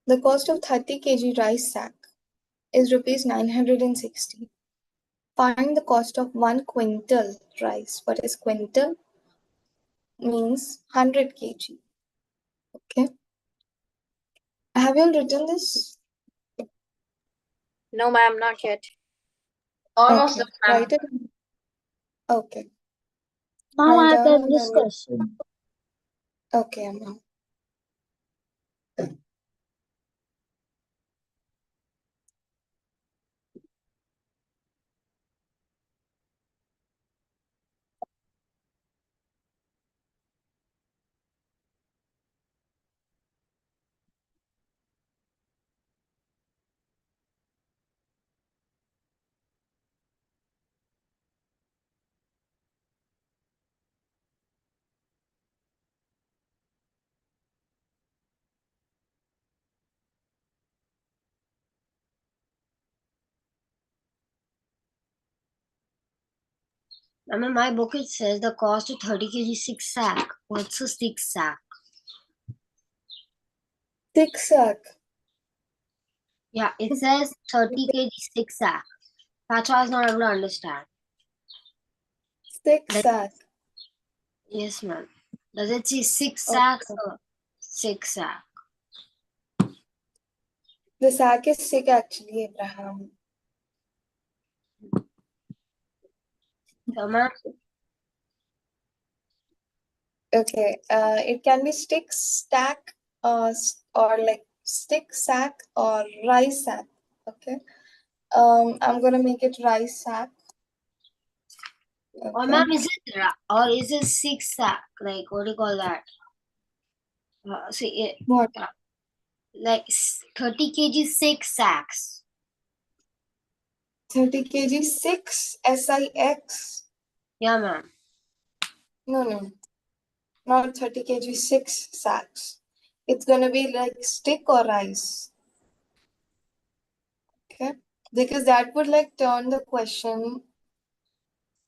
[SPEAKER 1] the cost of 30 kg rice sack is rupees 960. Find the cost of 1 quintal rice. What is quintal? Means 100 kg. Okay. Have you all written this?
[SPEAKER 5] No, ma'am, not yet.
[SPEAKER 3] Almost
[SPEAKER 1] Okay.
[SPEAKER 3] done, ma'am.
[SPEAKER 1] Write it. Okay.
[SPEAKER 4] Ma'am,
[SPEAKER 1] Write
[SPEAKER 4] I've
[SPEAKER 1] down
[SPEAKER 4] done
[SPEAKER 1] and
[SPEAKER 4] this
[SPEAKER 1] then you.
[SPEAKER 4] question.
[SPEAKER 1] Okay, Amma.
[SPEAKER 2] Ma'am, in my book it says the cost of 30 kg 6 sack. What's a 6 sack?
[SPEAKER 1] 6 sack.
[SPEAKER 2] Yeah, it says 30 kg 6 sack. That's why I was not able to understand.
[SPEAKER 1] 6
[SPEAKER 2] Like,
[SPEAKER 1] sack.
[SPEAKER 2] yes, ma'am. Does it say 6
[SPEAKER 1] Okay.
[SPEAKER 2] sacks or 6 sack?
[SPEAKER 1] The sack is sick actually, Abraham.
[SPEAKER 2] So, ma'am,
[SPEAKER 1] Okay. It can be stick stack or like stick sack or rice sack. Okay. I'm gonna make it rice sack.
[SPEAKER 2] or
[SPEAKER 1] Okay.
[SPEAKER 2] ma'am, is it or is it 6 sack? Like, what do you call that? See,
[SPEAKER 1] What?
[SPEAKER 2] like 30 kg 6 sacks.
[SPEAKER 1] 30 kg 6 SIX.
[SPEAKER 2] Yeah, ma'am.
[SPEAKER 1] No. Not 30 kg 6 sacks. It's gonna be like stick or rice. Okay. Because that would like turn the question.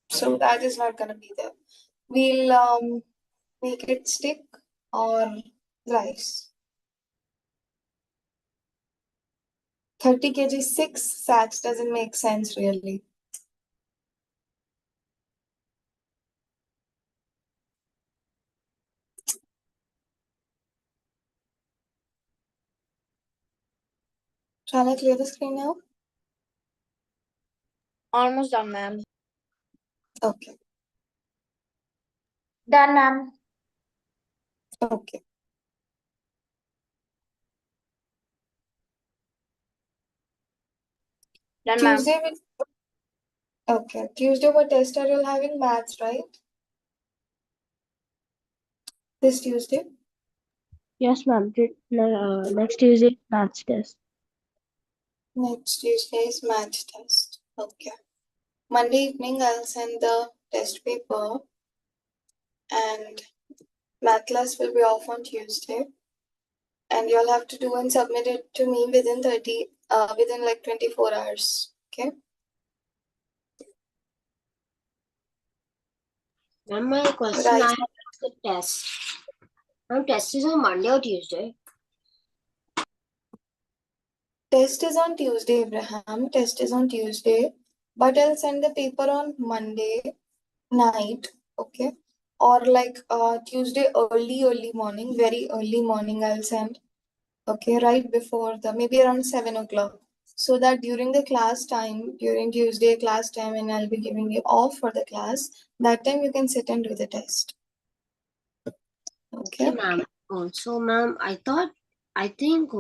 [SPEAKER 1] So that is not gonna be there. We'll make it stick or rice. 30 kg 6 sacks doesn't make sense really. Shall I clear the screen now?
[SPEAKER 5] Almost done, ma'am.
[SPEAKER 1] Okay.
[SPEAKER 3] Done, ma'am.
[SPEAKER 1] Okay.
[SPEAKER 5] Done, ma'am.
[SPEAKER 1] Tuesday what test are you all having? Maths, right? This Tuesday?
[SPEAKER 4] Yes, ma'am. Next Tuesday, maths test.
[SPEAKER 1] Next Tuesday is math test. Okay. Monday evening I'll send the test paper and math class will be off on Tuesday. And you'll have to do and submit it to me within within like 24 hours. Okay.
[SPEAKER 2] Ma'am, my question I have is the test. Ma'am, test is on Monday or Tuesday?
[SPEAKER 1] Test is on Tuesday, Abraham. Test is on Tuesday. But I'll send the paper on Monday night. Okay. Or like Tuesday early morning, very early morning I'll send. Okay, right before maybe around 7 o'clock. So that during the class time, during Tuesday class time, and I'll be giving you off for the class, that time you can sit and do the test.
[SPEAKER 2] Okay, ma'am. Also, ma'am, I think I think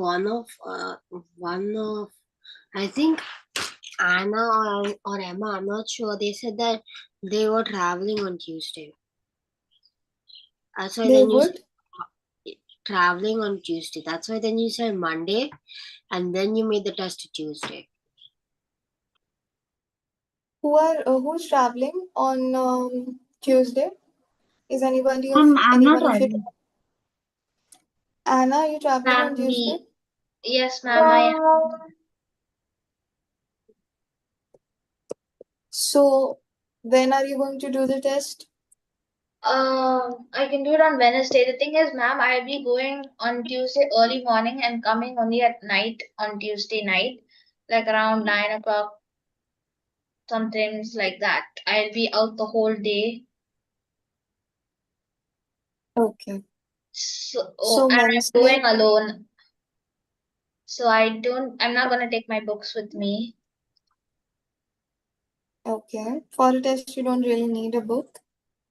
[SPEAKER 2] Anna or Emma, I'm not sure. They said that they were traveling on Tuesday. That's why
[SPEAKER 1] They
[SPEAKER 2] then you
[SPEAKER 1] would?
[SPEAKER 2] said traveling on Tuesday. That's why then you said Monday, and then you made the test Tuesday.
[SPEAKER 1] Who's traveling on Tuesday? Is anybody of
[SPEAKER 4] I'm not
[SPEAKER 1] anyone of you?
[SPEAKER 4] traveling.
[SPEAKER 1] Anna, are you traveling on
[SPEAKER 3] Ma'am,
[SPEAKER 1] Tuesday?
[SPEAKER 3] yes, ma'am, I am.
[SPEAKER 1] So when are you going to do the test?
[SPEAKER 3] I can do it on Wednesday. The thing is, ma'am, I'll be going on Tuesday early morning and coming only at night on Tuesday night, like around 9 o'clock, sometimes like that. I'll be out the whole day.
[SPEAKER 1] Okay.
[SPEAKER 3] So,
[SPEAKER 1] So
[SPEAKER 3] and I'm
[SPEAKER 1] Wednesday.
[SPEAKER 3] going alone. So I'm not gonna take my books with me.
[SPEAKER 1] Okay. For a test, you don't really need a book,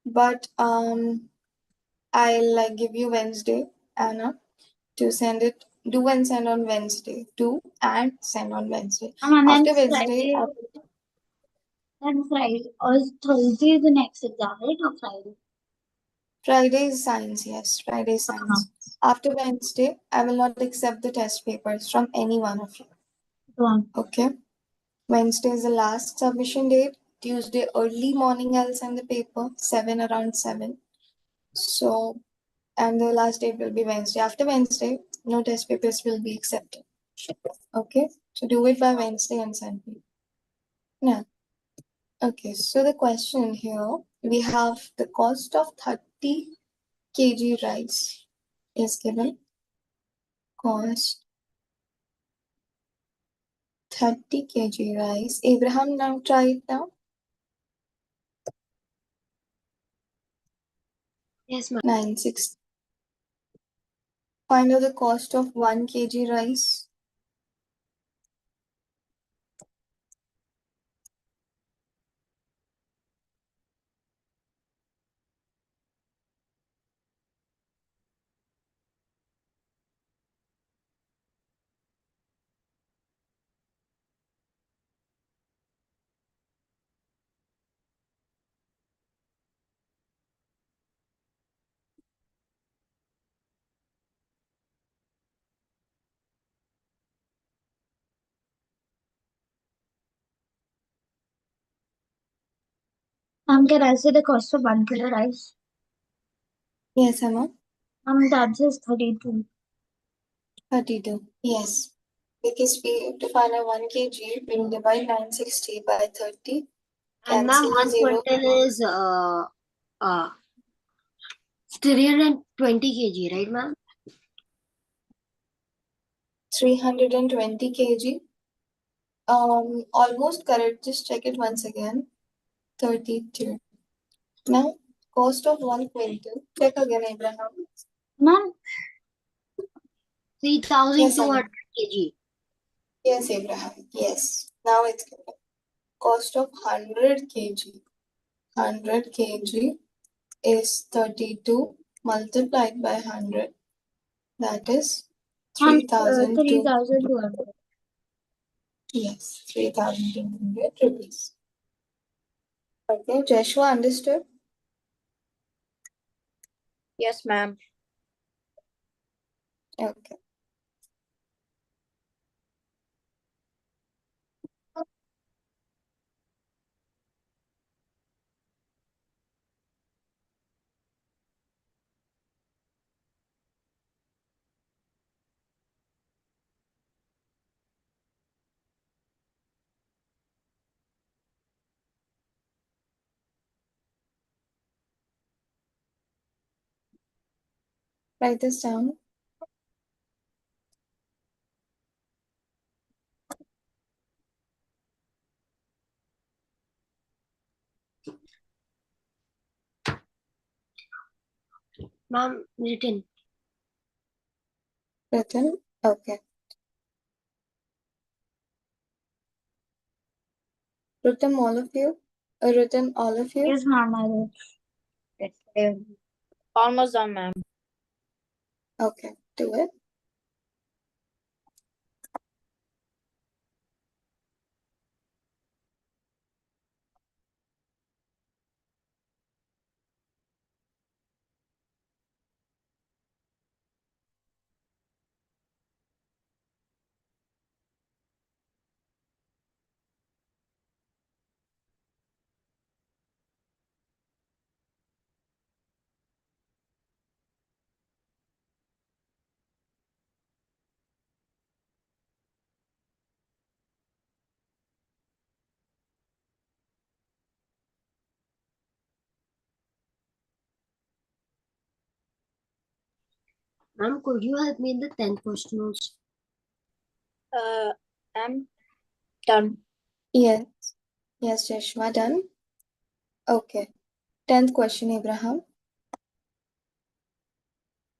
[SPEAKER 1] but I'll give you Wednesday, Anna, to send it. Do and send on Wednesday. Do and send on Wednesday.
[SPEAKER 4] And then
[SPEAKER 1] After Wednesday,
[SPEAKER 4] Friday. Or Thursday is the next exam, right? Or Friday?
[SPEAKER 1] Friday is science. Yes, Friday is science. After Wednesday, I will not accept the test papers from any one of you. Okay. Wednesday is the last submission date. Tuesday early morning, I'll send the paper around 7. So, and the last date will be Wednesday. After Wednesday, no test papers will be accepted. Okay. So do it by Wednesday and send me. Yeah. Okay, so the question here, we have the cost of 30 kg rice is given. Cost 30 kg rice. Abraham, now try it now.
[SPEAKER 2] Yes, ma'am.
[SPEAKER 1] 960. Find out the cost of 1 kg rice.
[SPEAKER 4] Can I say the cost of 1 kilo rice?
[SPEAKER 1] Yes, Emma.
[SPEAKER 4] That is 32.
[SPEAKER 1] 32. Yes. Because we have to find out 1 kg, we'll divide 960 by 30.
[SPEAKER 2] And ma'am,
[SPEAKER 1] Cancel
[SPEAKER 2] 1
[SPEAKER 1] 0.
[SPEAKER 2] quintal is 320 kg, right, ma'am?
[SPEAKER 1] 320 kg. Almost correct. Just check it once again. 32. Now, cost of 1 quintal. Check again, Abraham.
[SPEAKER 4] Ma'am,
[SPEAKER 2] 3,200 kg.
[SPEAKER 1] Yes, Abraham. Yes. Now it's given. Cost of 100 kg. 100 kg is 32 multiplied by 100. That is 3,002.
[SPEAKER 4] 3,200.
[SPEAKER 1] Yes, 3,200 rupees. Okay, Joshua, understood?
[SPEAKER 5] Yes, ma'am.
[SPEAKER 1] Okay. Write this down.
[SPEAKER 2] Ma'am, written.
[SPEAKER 1] Written? Okay. Written all of you? Written all of you?
[SPEAKER 4] Yes, ma'am, I will.
[SPEAKER 5] Almost done, ma'am.
[SPEAKER 1] Okay, do it.
[SPEAKER 2] Ma'am, could you help me in the 10th question also?
[SPEAKER 5] I'm done.
[SPEAKER 1] Yes. Yes, Joshua, done? Okay. 10th question, Abraham.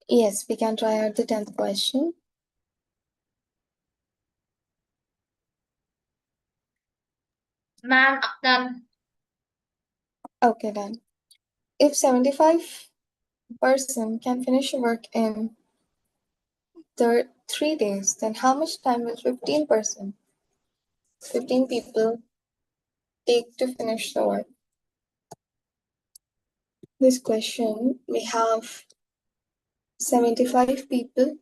[SPEAKER 1] Yes, we can try out the 10th question.
[SPEAKER 3] Ma'am, done.
[SPEAKER 1] Okay, done. If 75% can finish work in 3 days, then how much time will 15%? 15 people take to finish the work. This question, we have 75 people.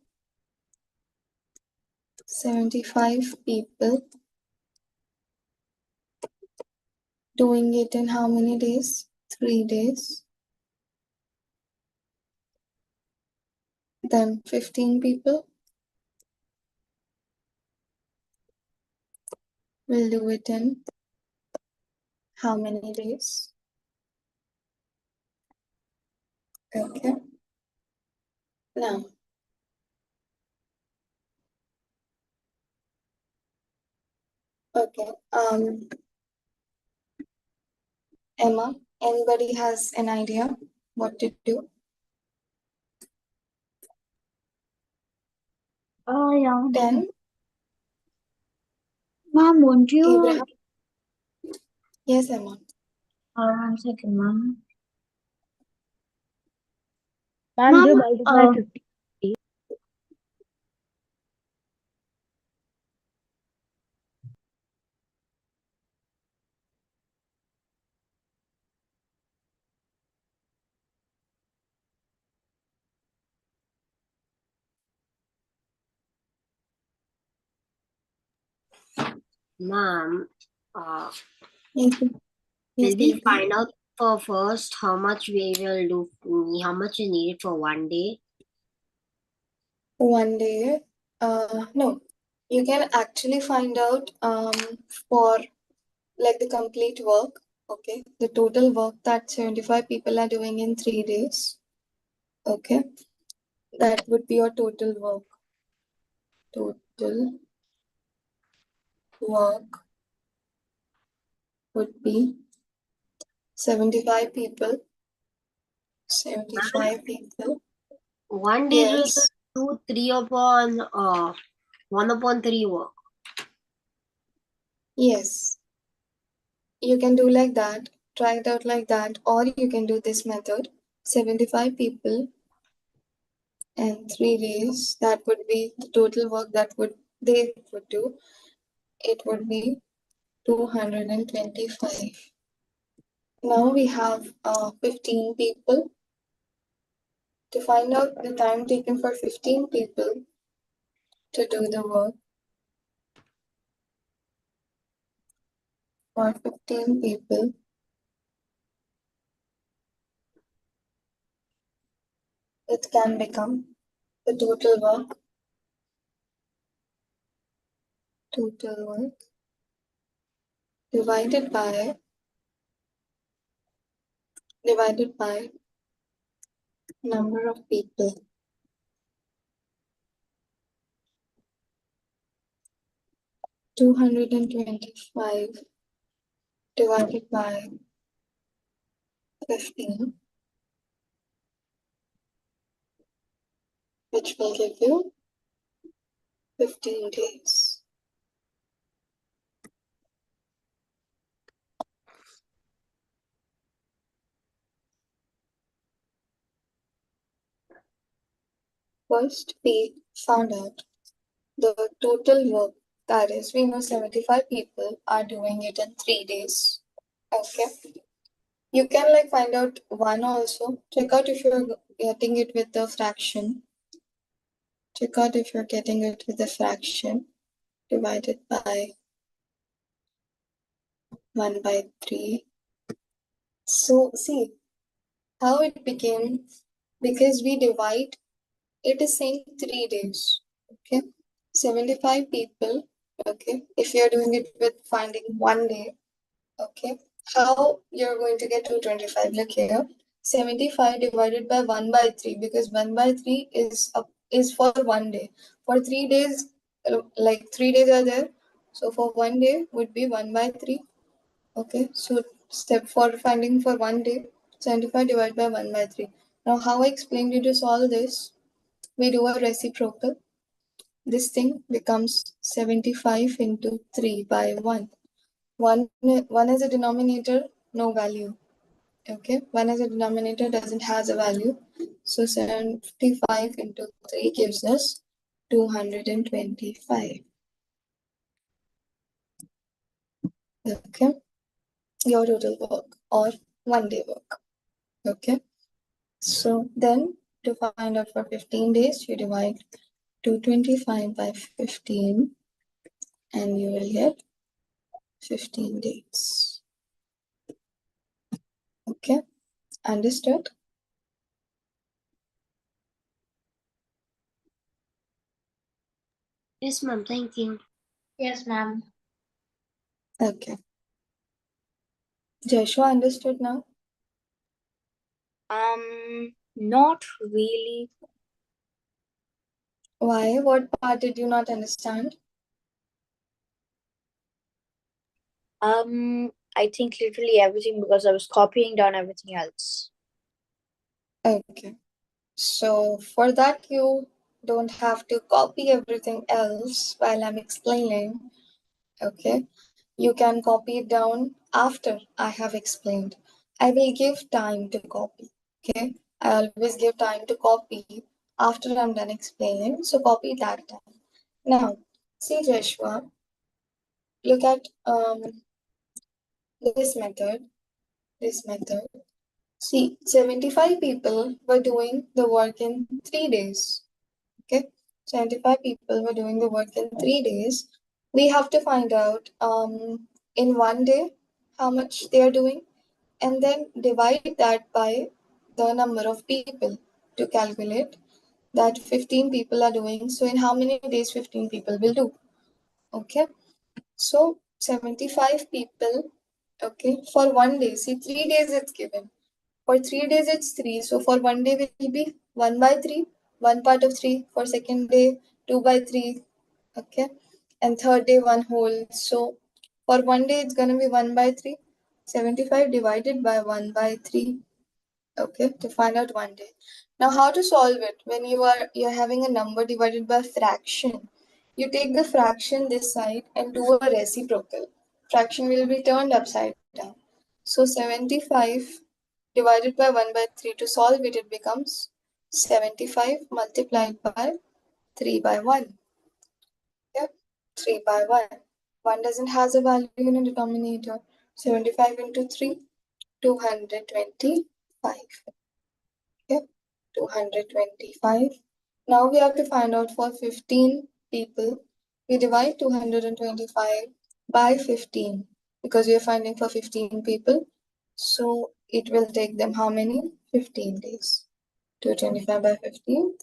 [SPEAKER 1] 75 people doing it in how many days? 3 days. Then 15 people will do it in how many days? Okay. Now, okay. Emma, anybody has an idea what to do?
[SPEAKER 4] Yeah.
[SPEAKER 1] 10.
[SPEAKER 4] Ma'am, won't you?
[SPEAKER 1] Abraham? Yes, Emma.
[SPEAKER 4] 1 second, ma'am.
[SPEAKER 5] Ma'am, do
[SPEAKER 4] Ma'am,
[SPEAKER 5] multiply 50.
[SPEAKER 2] Ma'am,
[SPEAKER 1] Yes,
[SPEAKER 2] will
[SPEAKER 1] yes,
[SPEAKER 2] we
[SPEAKER 1] baby.
[SPEAKER 2] find out for first how much we will do, how much is needed for one day?
[SPEAKER 1] One day. No, you can actually find out for like the complete work. Okay, the total work that 75 people are doing in 3 days. Okay, that would be your total work. Total work would be 75 people. 75 people.
[SPEAKER 2] One day will
[SPEAKER 1] Yes.
[SPEAKER 2] do 1/3 work.
[SPEAKER 1] Yes. You can do like that. Try it out like that. Or you can do this method. 75 people and 3 days. That would be the total work that they would do. It would be 225. Now we have 15 people. To find out the time taken for 15 people to do the work, for 15 people, it can become the total work divided by number of people. 225 divided by 15, which will give you 15 days. First, we found out the total work. That is, we know 75 people are doing it in 3 days. Okay. You can like find out one also. Check out if you're getting it with the fraction. Check out if you're getting it with the fraction divided by 1/3. So see how it became, because we divide, it is saying 3 days. Okay. 75 people. Okay. If you're doing it with finding one day, okay, how you're going to get 225? Look here, 75 divided by 1/3, because 1/3 is for one day. For 3 days, like 3 days are there, so for one day would be 1/3. Okay, so step for finding for one day, 75 divided by 1/3. Now how I explained you to solve this, we do a reciprocal. This thing becomes 75 into 3 by 1. One is a denominator, no value. Okay, 1 as a denominator doesn't has a value. So 75 into 3 gives us 225. Okay, your total work or one day work. Okay, so then to find out for 15 days, you divide 225 by 15 and you will get 15 days. Okay, understood?
[SPEAKER 2] Yes, ma'am. Thank you.
[SPEAKER 3] Yes, ma'am.
[SPEAKER 1] Okay. Joshua understood now?
[SPEAKER 5] Not really.
[SPEAKER 1] Why? What part did you not understand?
[SPEAKER 5] I think literally everything because I was copying down everything else.
[SPEAKER 1] Okay. So for that, you don't have to copy everything else while I'm explaining. Okay. You can copy it down after I have explained. I will give time to copy. Okay. I always give time to copy after I'm done explaining. So copy that time. Now, see Joshua, look at this method. This method. See, 75 people were doing the work in 3 days. Okay, 75 people were doing the work in 3 days. We have to find out in one day how much they are doing and then divide that by the number of people to calculate that 15 people are doing. So, in how many days 15 people will do? Okay, so 75 people, okay, for one day. See, 3 days it's given. For 3 days, it's 3. So for one day will be 1 by 3, one part of 3. For second day, 2 by 3. Okay. And third day, one whole. So for one day, it's going to be 1 by 3. 75 divided by 1 by 3. Okay. To find out one day. Now, how to solve it? When you're having a number divided by a fraction, you take the fraction this side and do a reciprocal. Fraction will be turned upside down. So 75 divided by 1 by 3 to solve it, it becomes 75 multiplied by 3 by 1. Yep, 3 by 1. 1 doesn't has a value in the denominator. 75 into 3, 225. Yep, 225. Now we have to find out for 15 people. We divide 225 by 15 because we are finding for 15 people. So it will take them how many? 15 days. 225 by 15,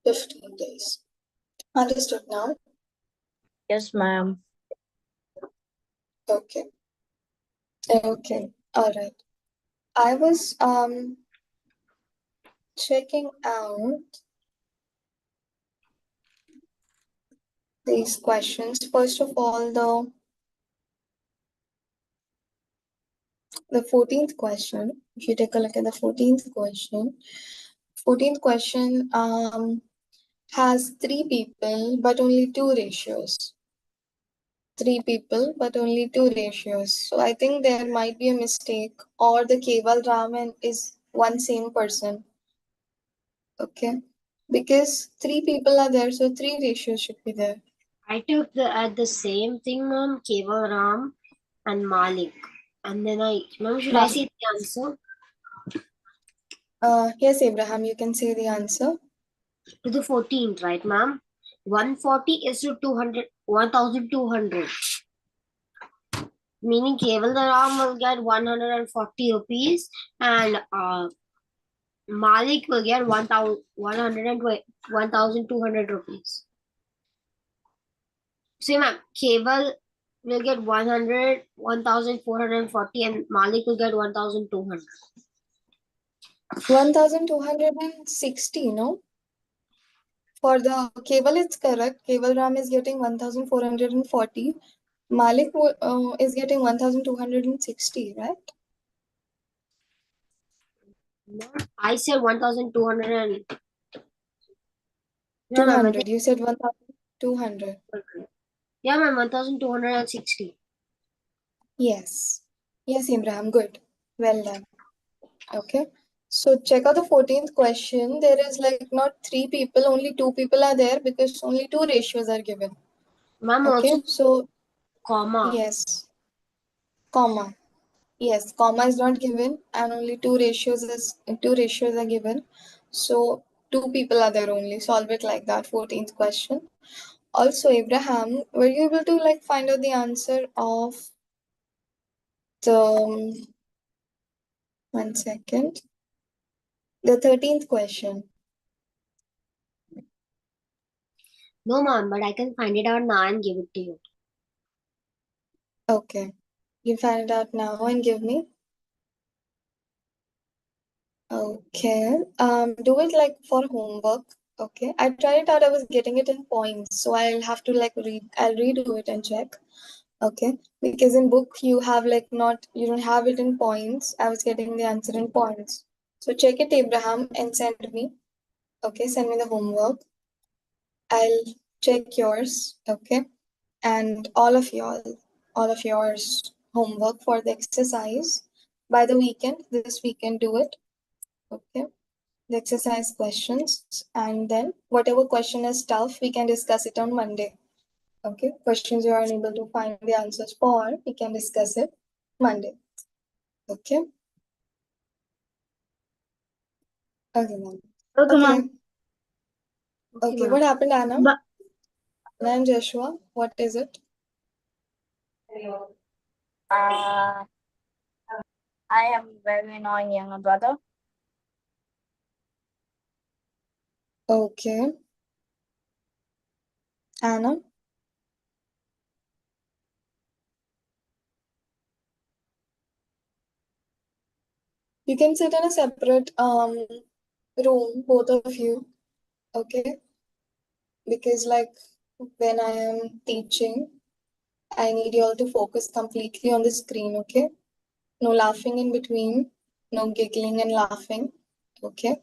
[SPEAKER 1] 15 days. Understood now?
[SPEAKER 5] Yes, ma'am.
[SPEAKER 1] Okay. Okay. All right. I was checking out these questions. First of all, the 14th question. If you take a look at the 14th question, 14th question has three people but only two ratios. Three people but only two ratios. So I think there might be a mistake, or the Keval Raman is one same person. Okay, because three people are there, so three ratios should be there.
[SPEAKER 2] I took the same thing, ma'am, Keval Ram and Malik. And then ma'am, should I say the answer?
[SPEAKER 1] Yes, Abraham, you can say the answer.
[SPEAKER 2] To the 14th, right, ma'am? 140 is to 200, 1200. Meaning Keval Ram will get 140 rupees and Malik will get 1,200 rupees. So, ma'am, Keval will get 100, 1,440 and Malik will get 1,200.
[SPEAKER 1] 1260, no? For the Keval, it's correct. Keval Ram is getting 1440. Malik is getting 1260, right?
[SPEAKER 2] I said 1,200 and... No, ma'am,
[SPEAKER 1] 200. You said 1200.
[SPEAKER 2] yeah, ma'am, 1,260.
[SPEAKER 1] Yes. Yes, Abraham, good. Well done. Okay. So check out the 14th question. There is like not three people, only two people are there because only two ratios are given.
[SPEAKER 2] Ma'am,
[SPEAKER 1] Okay.
[SPEAKER 2] also
[SPEAKER 1] So
[SPEAKER 2] comma.
[SPEAKER 1] yes, comma. Yes, comma is not given and only two ratios are given. So two people are there only. Solve it like that. 14th question. Also, Abraham, were you able to like find out the answer of the 1 second? The 13th question.
[SPEAKER 2] No, ma'am, but I can find it out now and give it to you.
[SPEAKER 1] Okay. You find it out now and give me. Okay. Do it like for homework. Okay. I tried it out. I was getting it in points, so I'll have to like I'll redo it and check. Okay. Because in book you have like not you don't have it in points. I was getting the answer in points. So check it, Abraham, and send me. Okay. Send me the homework. I'll check yours. Okay. And all of yours homework for the exercise by the weekend. This weekend, do it. Okay. The exercise questions, and then whatever question is tough, we can discuss it on Monday. Okay, questions you are unable to find the answers for, we can discuss it Monday. Okay. Okay, ma'am.
[SPEAKER 4] Okay,
[SPEAKER 1] Okay.
[SPEAKER 4] ma'am.
[SPEAKER 1] Okay, what happened, Anna?
[SPEAKER 4] But
[SPEAKER 1] Anna and Joshua, what is it?
[SPEAKER 5] I am very annoying younger brother.
[SPEAKER 1] Okay. Anna? You can sit in a separate room, both of you. Okay. Because like when I am teaching, I need you all to focus completely on the screen, okay? No laughing in between, no giggling and laughing, okay?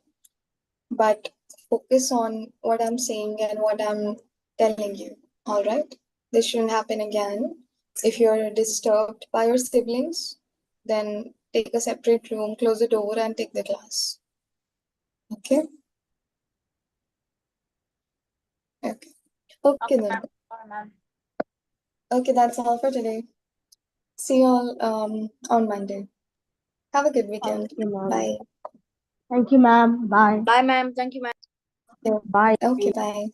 [SPEAKER 1] But focus on what I'm saying and what I'm telling you, all right? This shouldn't happen again. If you're disturbed by your siblings, then take a separate room, close the door, and take the class. Okay? Okay. Okay then.
[SPEAKER 5] Sorry, ma'am.
[SPEAKER 1] Okay, that's all for today. See you all on Monday. Have a good weekend.
[SPEAKER 4] okay, ma'am.
[SPEAKER 1] Bye.
[SPEAKER 4] Thank you, ma'am. Bye.
[SPEAKER 5] Bye, ma'am. Thank you, ma'am.
[SPEAKER 4] Bye.
[SPEAKER 1] Okay, bye.